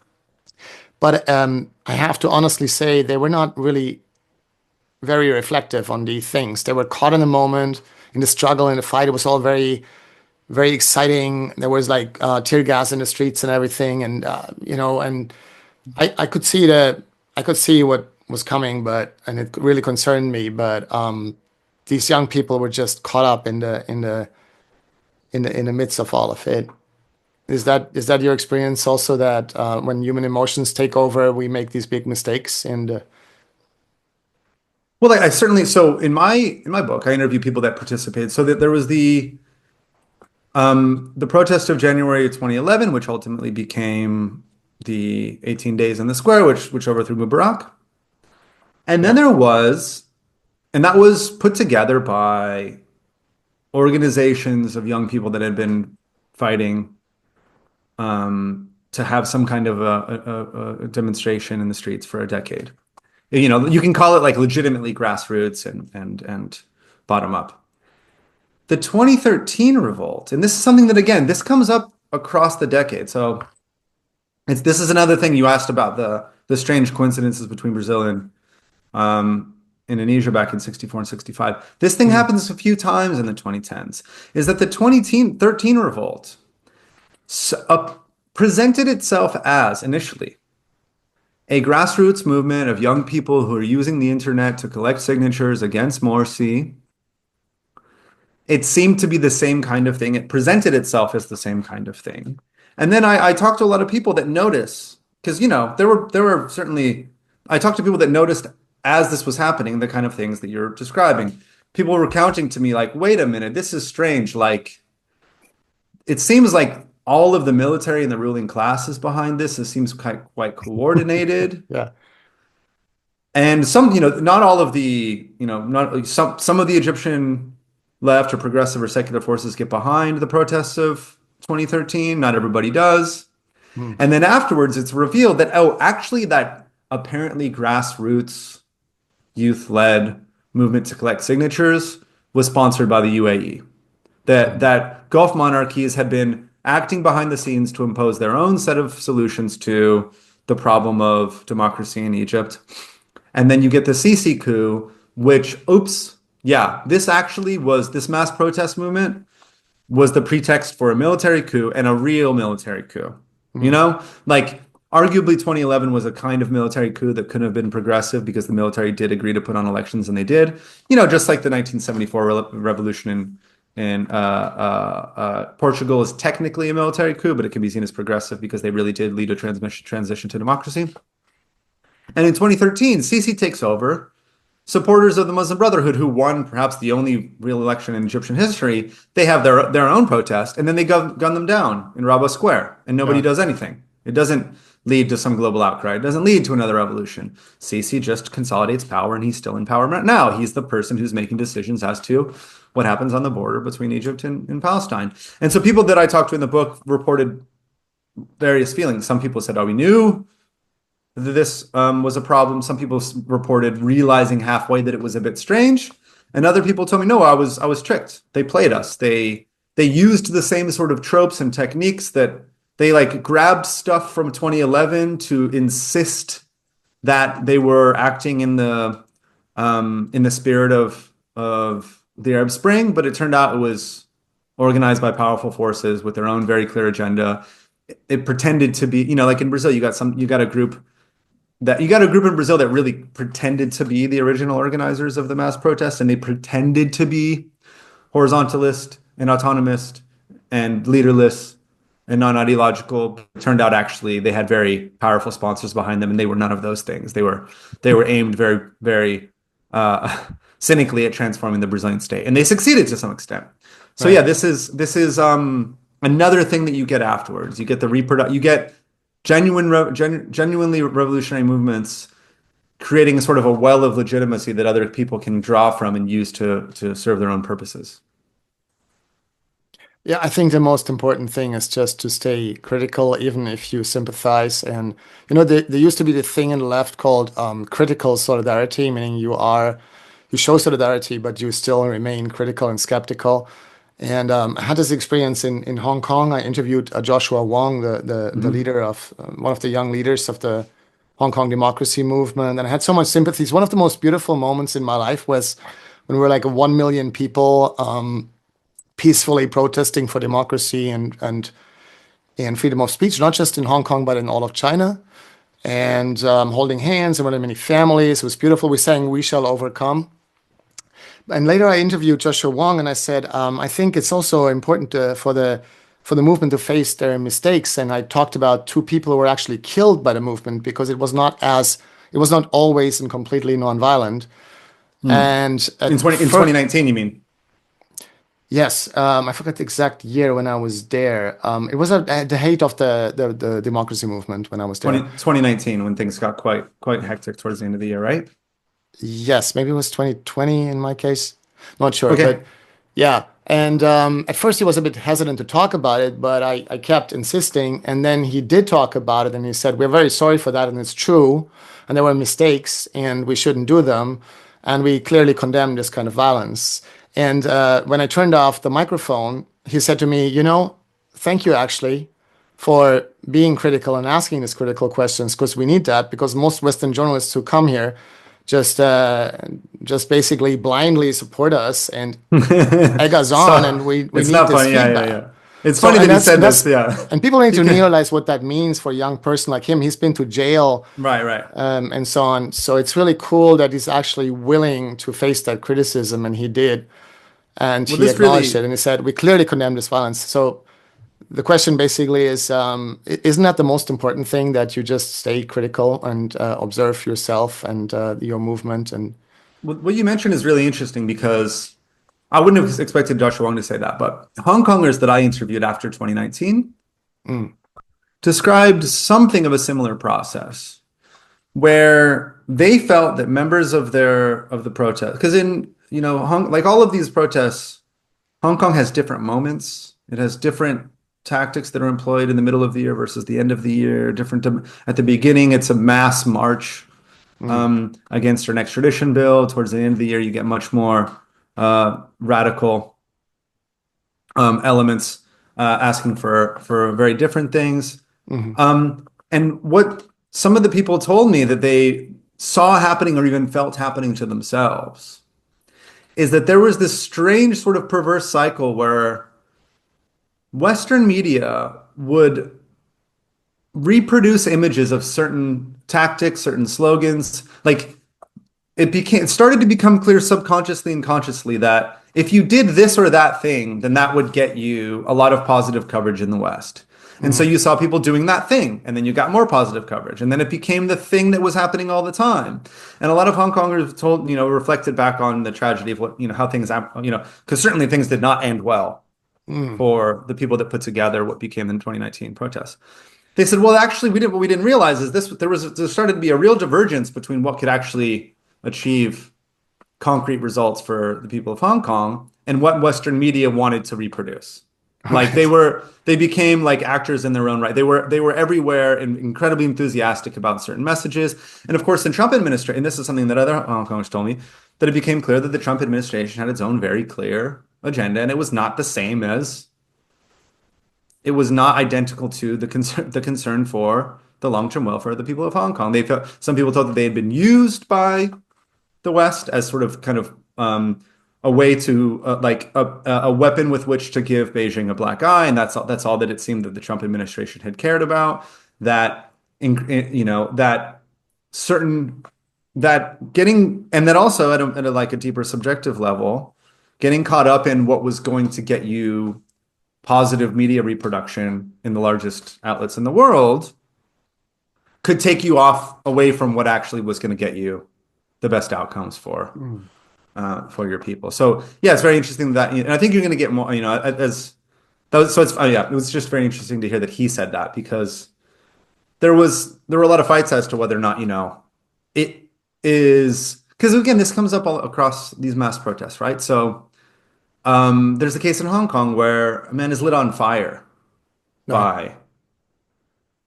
but I have to honestly say they were not really very reflective on these things. They were caught in the moment, in the struggle, in the fight. It was all very, very exciting. There was like tear gas in the streets and everything, and and I could see what was coming, and it really concerned me. But these young people were just caught up in the midst of all of it. Is that your experience also, that when human emotions take over, we make these big mistakes? And well, I certainly. So in my book, I interview people that participated. So that there was the protest of January 2011, which ultimately became the 18 Days in the Square, which overthrew Mubarak. And then there was, and that was put together by organizations of young people that had been fighting to have some kind of a demonstration in the streets for a decade. You can call it like legitimately grassroots and bottom up. The 2013 revolt, and this is something that, again, this comes up across the decade. So this is another thing you asked about, the strange coincidences between Brazil and Indonesia back in 64 and 65. This thing happens a few times in the 2010s, is that the 2013 revolt presented itself as, initially, a grassroots movement of young people who are using the internet to collect signatures against Morsi. It seemed to be the same kind of thing. It presented itself as the same kind of thing. And then I talked to a lot of people that notice, because there were certainly I talked to people that noticed as this was happening, the kind of things that you're describing. People were recounting to me like, wait a minute, this is strange. Like it seems like all of the military and the ruling class is behind this. It seems quite coordinated. Yeah. And not all of the, not some of the Egyptian left or progressive or secular forces get behind the protests of 2013. Not everybody does. Hmm. And then afterwards, it's revealed that, oh, actually, that apparently grassroots, youth-led movement to collect signatures was sponsored by the UAE. That Gulf monarchies had been acting behind the scenes to impose their own set of solutions to the problem of democracy in Egypt. And then you get the Sisi coup, which, oops, yeah, this mass protest movement was the pretext for a military coup and a real military coup. Like arguably 2011 was a kind of military coup that couldn't have been progressive because the military did agree to put on elections and they did. Just like the 1974 revolution in Portugal is technically a military coup, but it can be seen as progressive because they really did lead a transition to democracy. And in 2013, Sisi takes over. Supporters of the Muslim Brotherhood, who won perhaps the only real election in Egyptian history, they have their own protest, and then they gun them down in Rabah Square, and nobody does anything. It doesn't lead to some global outcry. It doesn't lead to another revolution. Sisi just consolidates power, and he's still in power now. He's the person who's making decisions as to what happens on the border between Egypt and Palestine. And so people that I talked to in the book reported various feelings. Some people said, oh, we knew this was a problem. Some people reported realizing halfway that it was a bit strange, and other people told me, no, I was tricked. They played us. They used the same sort of tropes and techniques that they like grabbed stuff from 2011 to insist that they were acting in the spirit of the Arab Spring, but it turned out it was organized by powerful forces with their own very clear agenda. It pretended to be, like in Brazil, you got a group in Brazil that really pretended to be the original organizers of the mass protests, and they pretended to be horizontalist and autonomist and leaderless and non-ideological. It turned out actually they had very powerful sponsors behind them, and they were none of those things. They were aimed very, very cynically at transforming the Brazilian state, and they succeeded to some extent. So right. Yeah, this is another thing that you get afterwards. You get genuinely revolutionary movements creating sort of a well of legitimacy that other people can draw from and use to serve their own purposes. Yeah, I think the most important thing is just to stay critical, even if you sympathize. And there used to be the thing in the left called critical solidarity, meaning you show solidarity, but you still remain critical and skeptical. And I had this experience in Hong Kong. I interviewed Joshua Wong, the leader of one of the young leaders of the Hong Kong democracy movement. And I had so much sympathy. One of the most beautiful moments in my life was when we were like 1 million people peacefully protesting for democracy and freedom of speech, not just in Hong Kong, but in all of China. And holding hands and with many families. It was beautiful. We sang "We Shall Overcome." And later I interviewed Joshua Wong, and I said, I think it's also important for the movement to face their mistakes. And I talked about 2 people who were actually killed by the movement because it was not always and completely nonviolent. And in 2019, you mean? Yes, I forgot the exact year when I was there. It was at the height of the democracy movement when I was there. 2019, when things got quite hectic towards the end of the year, right? Yes, maybe it was 2020 in my case. Not sure, okay. But yeah. And at first he was a bit hesitant to talk about it, but I kept insisting. And then he did talk about it, and he said, we're very sorry for that, and it's true. And there were mistakes, and we shouldn't do them. And we clearly condemn this kind of violence. And when I turned off the microphone, he said to me, thank you actually for being critical and asking these critical questions, because we need that, because most Western journalists who come here just basically blindly support us and egg us on, and we need this feedback. Yeah. It's funny that he said this, yeah. And people need to realize what that means for a young person like him. He's been to jail, right, and so on. So it's really cool that he's actually willing to face that criticism, and he did, and he acknowledged it, and he said, "We clearly condemn this violence." So The question basically is, isn't that the most important thing, that you just stay critical and observe yourself and your movement? And What you mentioned is really interesting because I wouldn't have expected Joshua Wong to say that, but Hong Kongers that I interviewed after 2019 mm, described something of a similar process where they felt that members of the protest, because in like all of these protests, Hong Kong has different moments. It has different tactics that are employed in the middle of the year versus the end of the year. Different at the beginning, it's a mass march mm, against an extradition bill. Towards the end of the year, you get much more radical elements asking for very different things. mhm. And what some of the people told me that they saw happening or even felt happening to themselves is that there was this strange sort of perverse cycle where Western media would reproduce images of certain tactics, certain slogans. Like it started to become clear subconsciously and consciously that if you did this or that thing, then that would get you a lot of positive coverage in the West. And so Mhm. you saw people doing that thing, and then you got more positive coverage. And then it became the thing that was happening all the time. And a lot of Hong Kongers reflected back on the tragedy of how things, because certainly things did not end well Mm. for the people that put together what became the 2019 protests. They said, well, actually, what we didn't realize is there started to be a real divergence between what could actually achieve concrete results for the people of Hong Kong and what Western media wanted to reproduce. Like Okay. they became like actors in their own right. They were everywhere and incredibly enthusiastic about certain messages. And of course, the Trump administration, and this is something that other Hong Kongers told me, that it became clear that the Trump administration had its own very clear agenda, and it was not the same as it was not identical to the concern for the long-term welfare of the people of Hong Kong. Some people thought that they had been used by the West as sort of kind of a way to like a weapon with which to give Beijing a black eye, and that's all that it seemed that the Trump administration had cared about. That that certain that getting and that also at a like a deeper subjective level, getting caught up in what was going to get you positive media reproduction in the largest outlets in the world could take you off away from what actually was going to get you the best outcomes Mm. for your people. So yeah, it's very interesting that, and I think you're going to get more, as that was, so it's yeah, it was just very interesting to hear that he said that because there were a lot of fights as to whether or not it is because again this comes up all across these mass protests, right? So there's a case in Hong Kong where a man is lit on fire Right.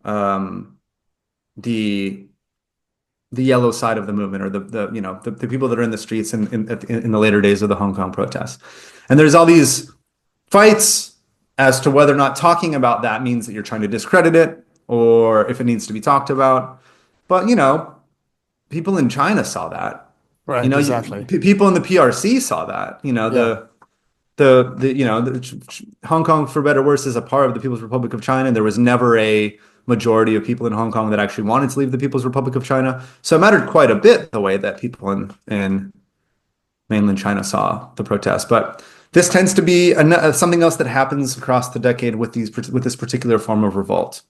by um, the the yellow side of the movement or the people that are in the streets in the later days of the Hong Kong protests. And there's all these fights as to whether or not talking about that means that you're trying to discredit it or if it needs to be talked about. But, people in China saw that. Right. Exactly. People in the PRC saw that. Yeah. Hong Kong, for better or worse, is a part of the People's Republic of China. There was never a majority of people in Hong Kong that actually wanted to leave the People's Republic of China. So it mattered quite a bit the way that people in mainland China saw the protests. But this tends to be something else that happens across the decade with this particular form of revolt.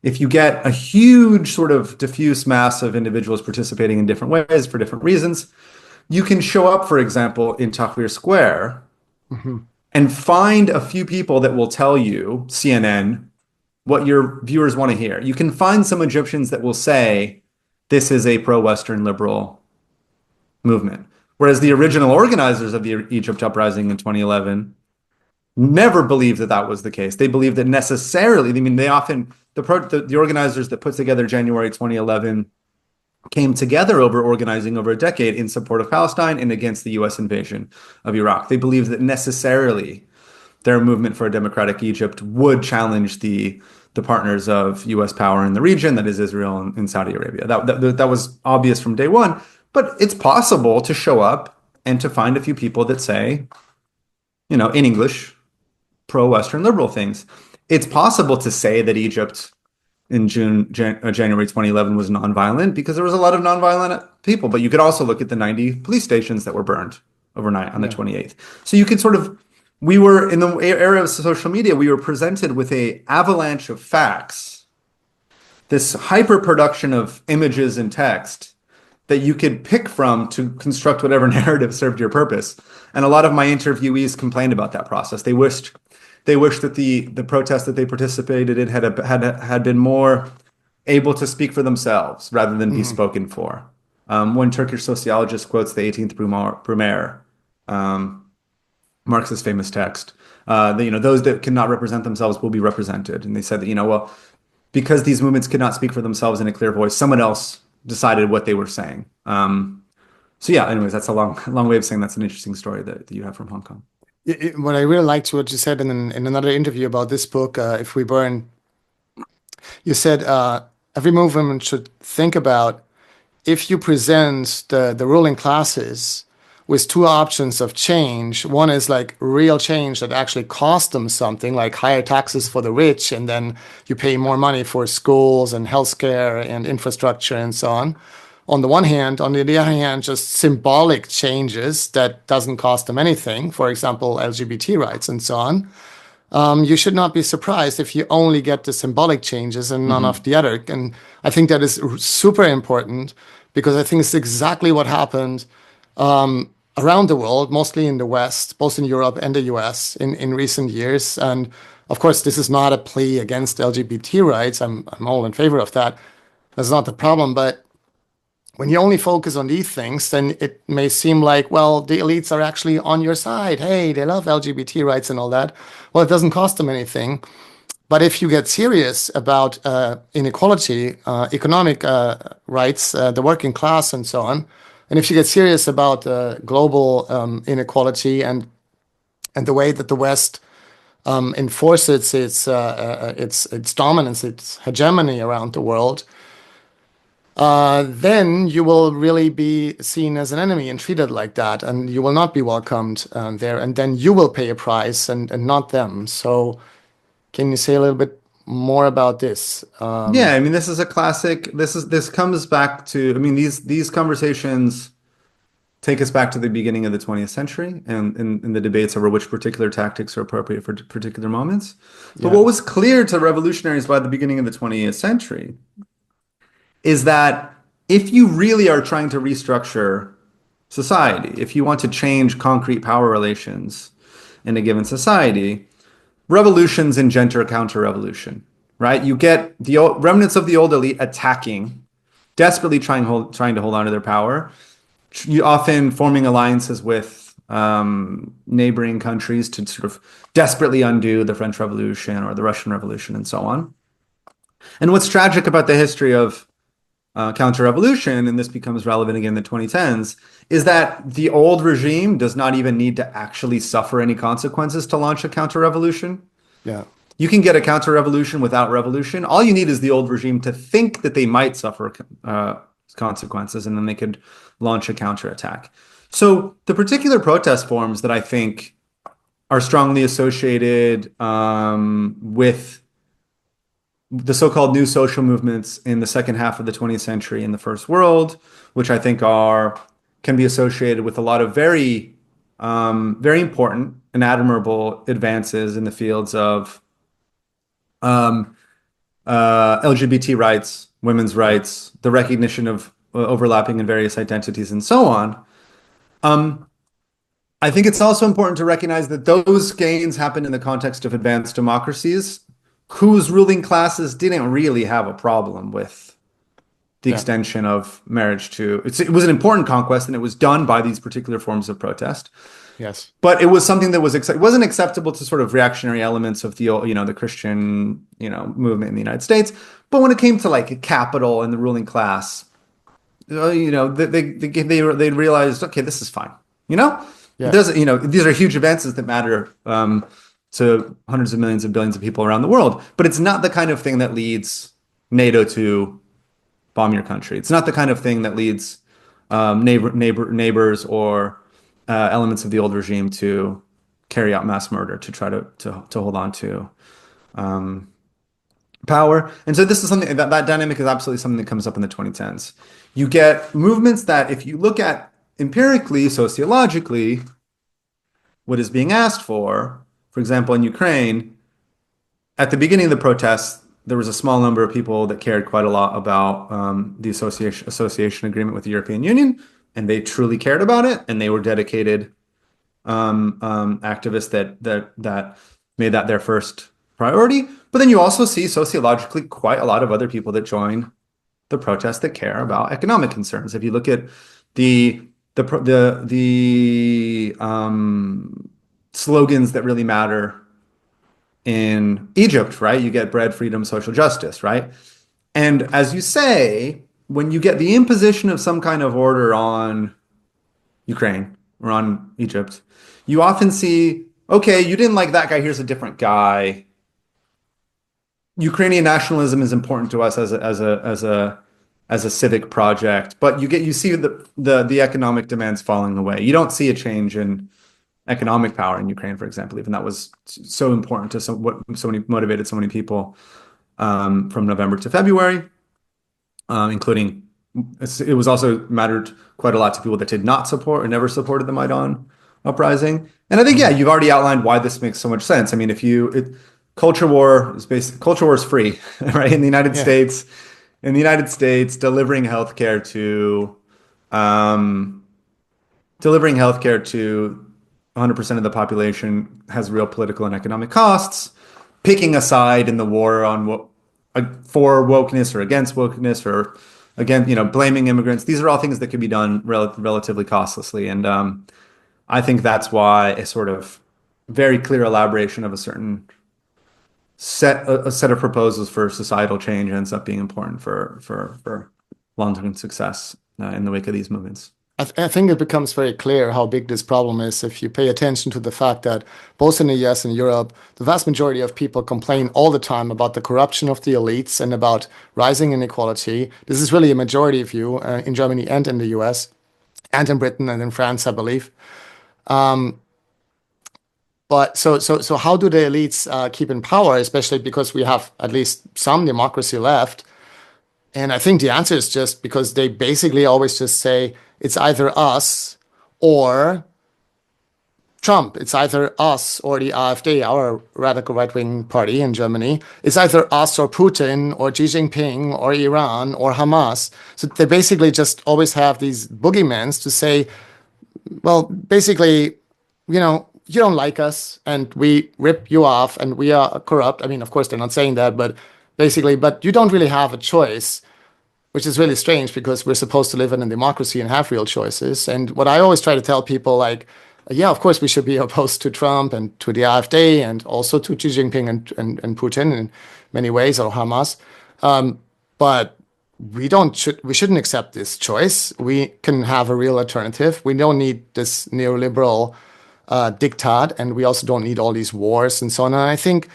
If you get a huge sort of diffuse mass of individuals participating in different ways for different reasons, you can show up, for example, in Tahrir Square Hmm. and find a few people that will tell you, CNN, what your viewers want to hear. You can find some Egyptians that will say, this is a pro-Western liberal movement. Whereas the original organizers of the Egypt uprising in 2011 never believed that that was the case. They believed that necessarily, I mean, the organizers that put together January 2011 came together organizing over a decade in support of Palestine and against the US invasion of Iraq. They believed that necessarily their movement for a democratic Egypt would challenge the partners of US power in the region, that is Israel and Saudi Arabia. That was obvious from day one, but it's possible to show up and to find a few people that say, in English, pro-Western liberal things. It's possible to say that Egypt in January 2011 was nonviolent because there was a lot of nonviolent people, but you could also look at the 90 police stations that were burned overnight on the Yeah. 28th. So you could sort of we were in the era of social media, we were presented with a avalanche of facts, this hyper production of images and text that you could pick from to construct whatever narrative served your purpose. And a lot of my interviewees complained about that process. They wished that the protest that they participated in had been more able to speak for themselves rather than be spoken for. One Turkish sociologist quotes the 18th Brumaire, Marx's famous text. That, those that cannot represent themselves will be represented. And they said that, well, because these movements could not speak for themselves in a clear voice, someone else decided what they were saying. So yeah, anyways, that's a long way of saying that's an interesting story that you have from Hong Kong. What I really liked what you said in another interview about this book, If We Burn, you said every movement should think about if you present the ruling classes with two options of change. One is like real change that actually costs them something, like higher taxes for the rich, and then you pay more money for schools and healthcare and infrastructure and so on the one hand. On the other hand, just symbolic changes that doesn't cost them anything, for example, LGBT rights and so on. You should not be surprised if you only get the symbolic changes and none of the other. And I think that is super important, because I think it's exactly what happened around the world, mostly in the West, both in Europe and the US in recent years. And of course, this is not a plea against LGBT rights. I'm all in favor of that. That's not the problem. But when you only focus on these things, then it may seem like, well, the elites are actually on your side. Hey, they love LGBT rights and all that. Well, it doesn't cost them anything. But if you get serious about inequality, economic rights, the working class, and so on, and if you get serious about global inequality and the way that the West enforces its dominance, its hegemony around the world, then you will really be seen as an enemy and treated like that, and you will not be welcomed there, and then you will pay a price and not them. So can you say a little bit more about this? Yeah, I mean, this is a classic. This comes back to, I mean, these conversations take us back to the beginning of the 20th century and in the debates over which particular tactics are appropriate for particular moments. But what was clear to revolutionaries by the beginning of the 20th century is that if you really are trying to restructure society, if you want to change concrete power relations in a given society, revolutions engender counter-revolution, right? You get the remnants of the old elite attacking, desperately trying to hold on to their power, often forming alliances with neighboring countries to sort of desperately undo the French Revolution or the Russian Revolution and so on. And what's tragic about the history of counter-revolution, and this becomes relevant again in the 2010s, is that the old regime does not even need to actually suffer any consequences to launch a counter-revolution. Yeah. You can get a counter-revolution without revolution. All you need is the old regime to think that they might suffer consequences, and then they could launch a counterattack. So the particular protest forms that I think are strongly associated with the so-called new social movements in the second half of the 20th century in the First World, which I think can be associated with a lot of very important and admirable advances in the fields of LGBT rights, women's rights, the recognition of overlapping and various identities, and so on. I think it's also important to recognize that those gains happened in the context of advanced democracies whose ruling classes didn't really have a problem with the extension of marriage to it was an important conquest, and it was done by these particular forms of protest. Yes. But it was something that wasn't acceptable to sort of reactionary elements of the Christian, movement in the United States. But when it came to like capital and the ruling class, they realized, okay, this is fine. These are huge advances that matter to hundreds of millions of billions of people around the world. But it's not the kind of thing that leads NATO to bomb your country. It's not the kind of thing that leads neighbors or elements of the old regime to carry out mass murder to try to hold on to power. And so this is something that dynamic is absolutely something that comes up in the 2010s. You get movements that, if you look at empirically, sociologically, what is being asked for example, in Ukraine, at the beginning of the protests, there was a small number of people that cared quite a lot about the association agreement with the European Union, and they truly cared about it, and they were dedicated activists that made that their first priority. But then you also see sociologically quite a lot of other people that join the protests that care about economic concerns. If you look at the slogans that really matter in Egypt, right? You get bread, freedom, social justice, right? And as you say, when you get the imposition of some kind of order on Ukraine or on Egypt, you often see, okay, you didn't like that guy, here's a different guy. Ukrainian nationalism is important to us as a civic project, but you see the economic demands falling away. You don't see a change in economic power in Ukraine, for example, even that was so important to motivated so many people from November to February, including it was also mattered quite a lot to people that did not support or never supported the Maidan uprising. And I think, yeah, you've already outlined why this makes so much sense. I mean, culture war is free, right? In the United Yeah. States, delivering healthcare to 100% of the population has real political and economic costs. Picking a side in the war for wokeness or against wokeness or again, blaming immigrants. These are all things that can be done relatively costlessly. And I think that's why a sort of very clear elaboration of a certain set of proposals for societal change ends up being important for long-term success in the wake of these movements. I think it becomes very clear how big this problem is if you pay attention to the fact that both in the US and Europe, the vast majority of people complain all the time about the corruption of the elites and about rising inequality. This is really a majority view in Germany and in the US and in Britain and in France, I believe. But so how do the elites keep in power, especially because we have at least some democracy left? And I think the answer is just because they basically always just say it's either us or Trump. It's either us or the AfD, our radical right-wing party in Germany. It's either us or Putin or Xi Jinping or Iran or Hamas. So they basically just always have these boogeymans to say, well, basically, you don't like us and we rip you off and we are corrupt. I mean, of course, they're not saying that, but basically, but you don't really have a choice, which is really strange because we're supposed to live in a democracy and have real choices. And what I always try to tell people, like, yeah, of course, we should be opposed to Trump and to the AfD and also to Xi Jinping and Putin in many ways, or Hamas. But we shouldn't accept this choice. We can have a real alternative. We don't need this neoliberal diktat, and we also don't need all these wars and so on. And I think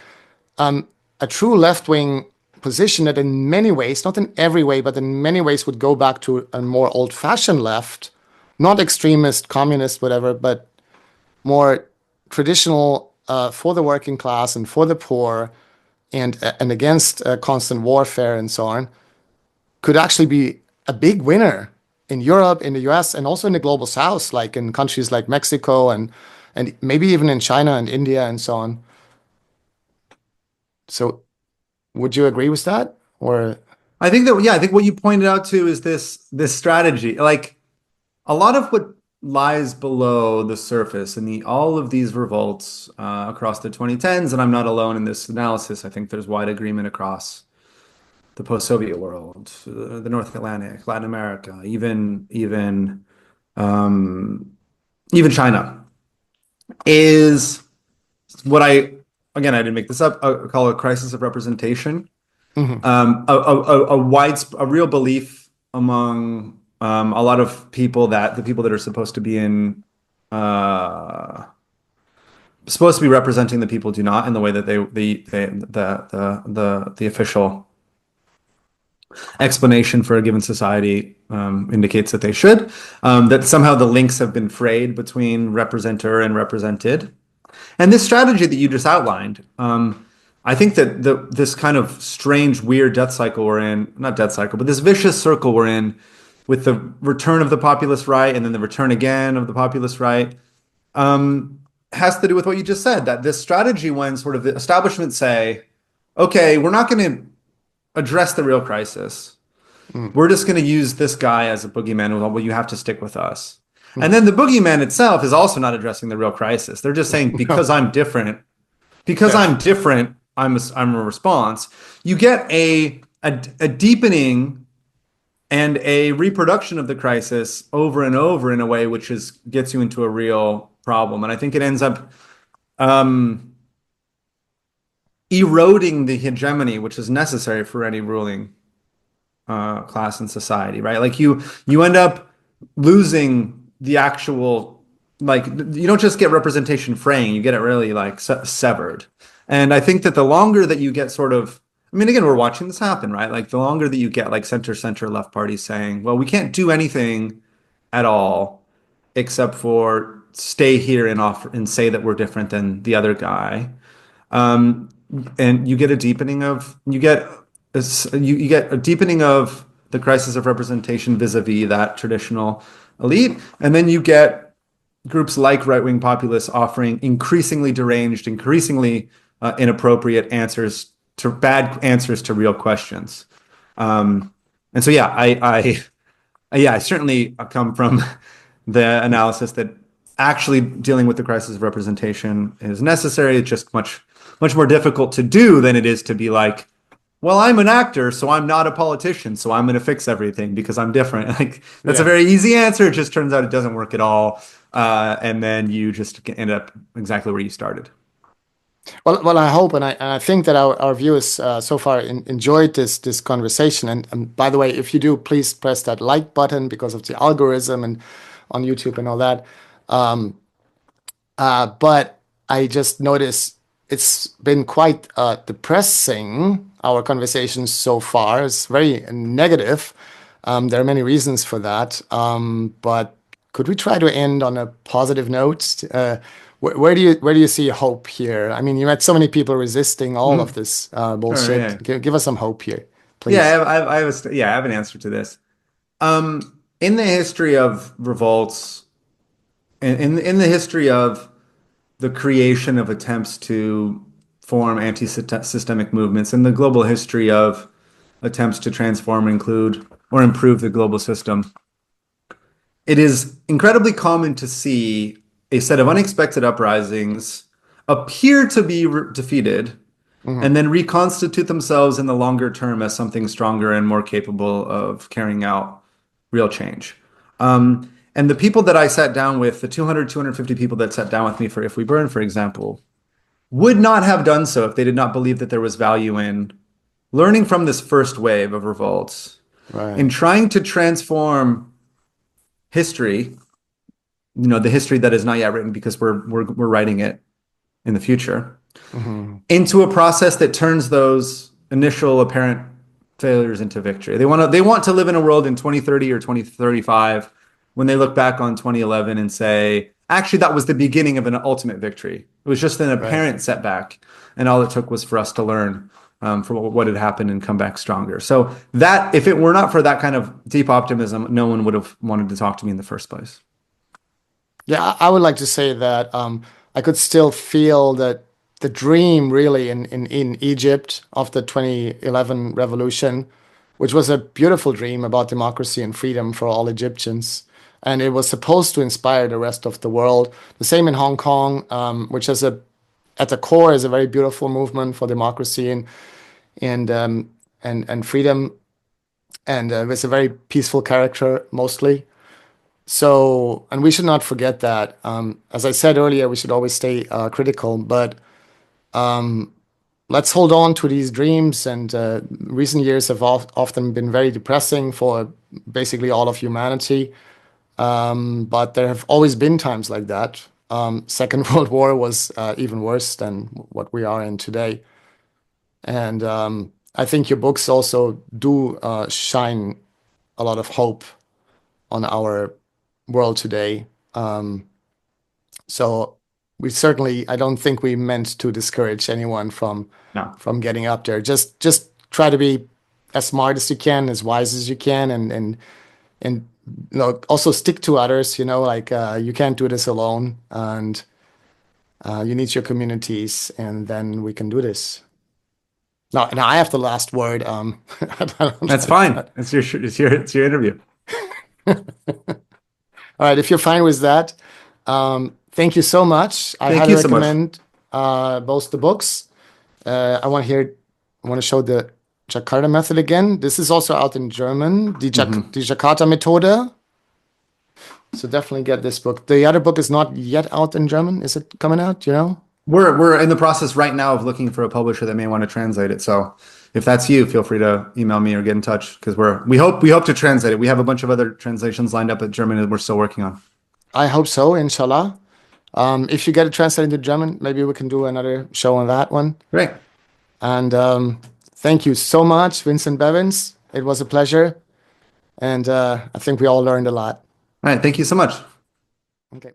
a true left-wing position that in many ways, not in every way, but in many ways would go back to a more old-fashioned left, not extremist, communist, whatever, but more traditional for the working class and for the poor and against constant warfare and so on, could actually be a big winner in Europe, in the US, and also in the global South, like in countries like Mexico and maybe even in China and India and so on. So would you agree with that? Or I think what you pointed out too is this strategy. Like a lot of what lies below the surface in all of these revolts across the 2010s, and I'm not alone in this analysis. I think there's wide agreement across the post-Soviet world, the North Atlantic, Latin America, even China, is what I didn't make this up. I call it crisis of representation. A real belief among a lot of people that the people that are supposed to be representing the people do not in the way that the official explanation for a given society indicates that they should. That somehow the links have been frayed between representer and represented. And this strategy that you just outlined, I think that this kind of strange, weird death cycle we're in, not death cycle, but this vicious circle we're in with the return of the populist right and then the return again of the populist right, has to do with what you just said, that this strategy when sort of the establishment say, okay, we're not going to address the real crisis. Mm. We're just going to use this guy as a boogeyman. Well, you have to stick with us. And Mm. then the boogeyman itself is also not addressing the real crisis. They're just saying, No. because Yeah. I'm different, I'm a response. You get a deepening and a reproduction of the crisis over and over in a way which is gets you into a real problem. And I think it ends up um, eroding the hegemony which is necessary for any ruling class in society, right? Like you end up losing the actual, like you don't just get representation fraying, you get it really like severed. And I think that the longer that you get sort of, I mean, again, we're watching this happen, right? Like the longer that you get like center left parties saying, well, we can't do anything at all except for stay here and offer and say that we're different than the other guy. Um, and you get a deepening of you get a deepening of the crisis of representation vis-a-vis that traditional elite, and then you get groups like right-wing populists offering increasingly deranged, increasingly inappropriate bad answers to real questions. And so yeah, I certainly come from the analysis that actually dealing with the crisis of representation is necessary. It's just much more difficult to do than it is to be like, well, I'm an actor, so I'm not a politician, so I'm going to fix everything because I'm different. Like that's a Yeah. very easy answer. It just turns out it doesn't work at all, and then you just end up exactly where you started. Well, I hope and I think that our viewers so far enjoyed this conversation. And by the way, if you do, please press that like button because of the algorithm and on YouTube and all that. Um, but I just noticed it's been quite depressing, our conversations so far. It's very negative. There are many reasons for that. But could we try to end on a positive note? Where do you see hope here? I mean, you met so many people resisting all of Mhm. this Sure, bullshit. yeah, Give us some hope here, yeah. please. I have an answer to this. In the history of revolts, in the history of the creation of attempts to form anti-systemic movements, in the global history of attempts to transform, include, or improve the global system, it is incredibly common to see a set of unexpected uprisings appear to be defeated Hmm. and then reconstitute themselves in the longer term as something stronger and more capable of carrying out real change. And the people that I sat down with, the 250 people that sat down with me for If We Burn, for example, would not have done so if they did not believe that there was value in learning from this first wave of revolts, in Right. trying to transform history, the history that is not yet written because we're writing it in the future, Hmm. into a process that turns those initial apparent failures into victory. They want to live in a world in 2030 or 2035 when they look back on 2011 and say, actually, that was the beginning of an ultimate victory. It was just an Right. apparent setback, and all it took was for us to learn from what had happened and come back stronger. So that if it were not for that kind of deep optimism, no one would have wanted to talk to me in the first place. Yeah, I would like to say that I could still feel that the dream really in Egypt of the 2011 revolution, which was a beautiful dream about democracy and freedom for all Egyptians. And it was supposed to inspire the rest of the world. The same in Hong Kong, which is at the core is a very beautiful movement for democracy and and freedom, and with a very peaceful character mostly. So, and we should not forget that. As I said earlier, we should always stay critical, but let's hold on to these dreams. And recent years have often been very depressing for basically all of humanity. But there have always been times like that. Second World War was even worse than what we are in today. And I think your books also do shine a lot of hope on our world today. So we certainly, I don't think we meant to discourage anyone No. from getting up there. Just try to be as smart as you can, as wise as you can, and also stick to others. Like you can't do this alone, and You need your communities, and then we can do this. Now I have the last word. That's fine. It's your interview. All right, if you're fine with that, thank you so much. I Thank highly you so much. recommend both the books. I want to show the Jakarta Method again. This is also out in German, the Jakarta Method. So definitely get this book. The other book is not yet out in German. Is it coming out? You know? We're in the process right now of looking for a publisher that may want to translate it. So if that's you, feel free to email me or get in touch because we hope to translate it. We have a bunch of other translations lined up at German that we're still working on. I hope so, inshallah. If you get it translated into German, maybe we can do another show on that one. Great. And thank you so much, Vincent Bevins. It was a pleasure. And I think we all learned a lot. All right. Thank you so much. Okay.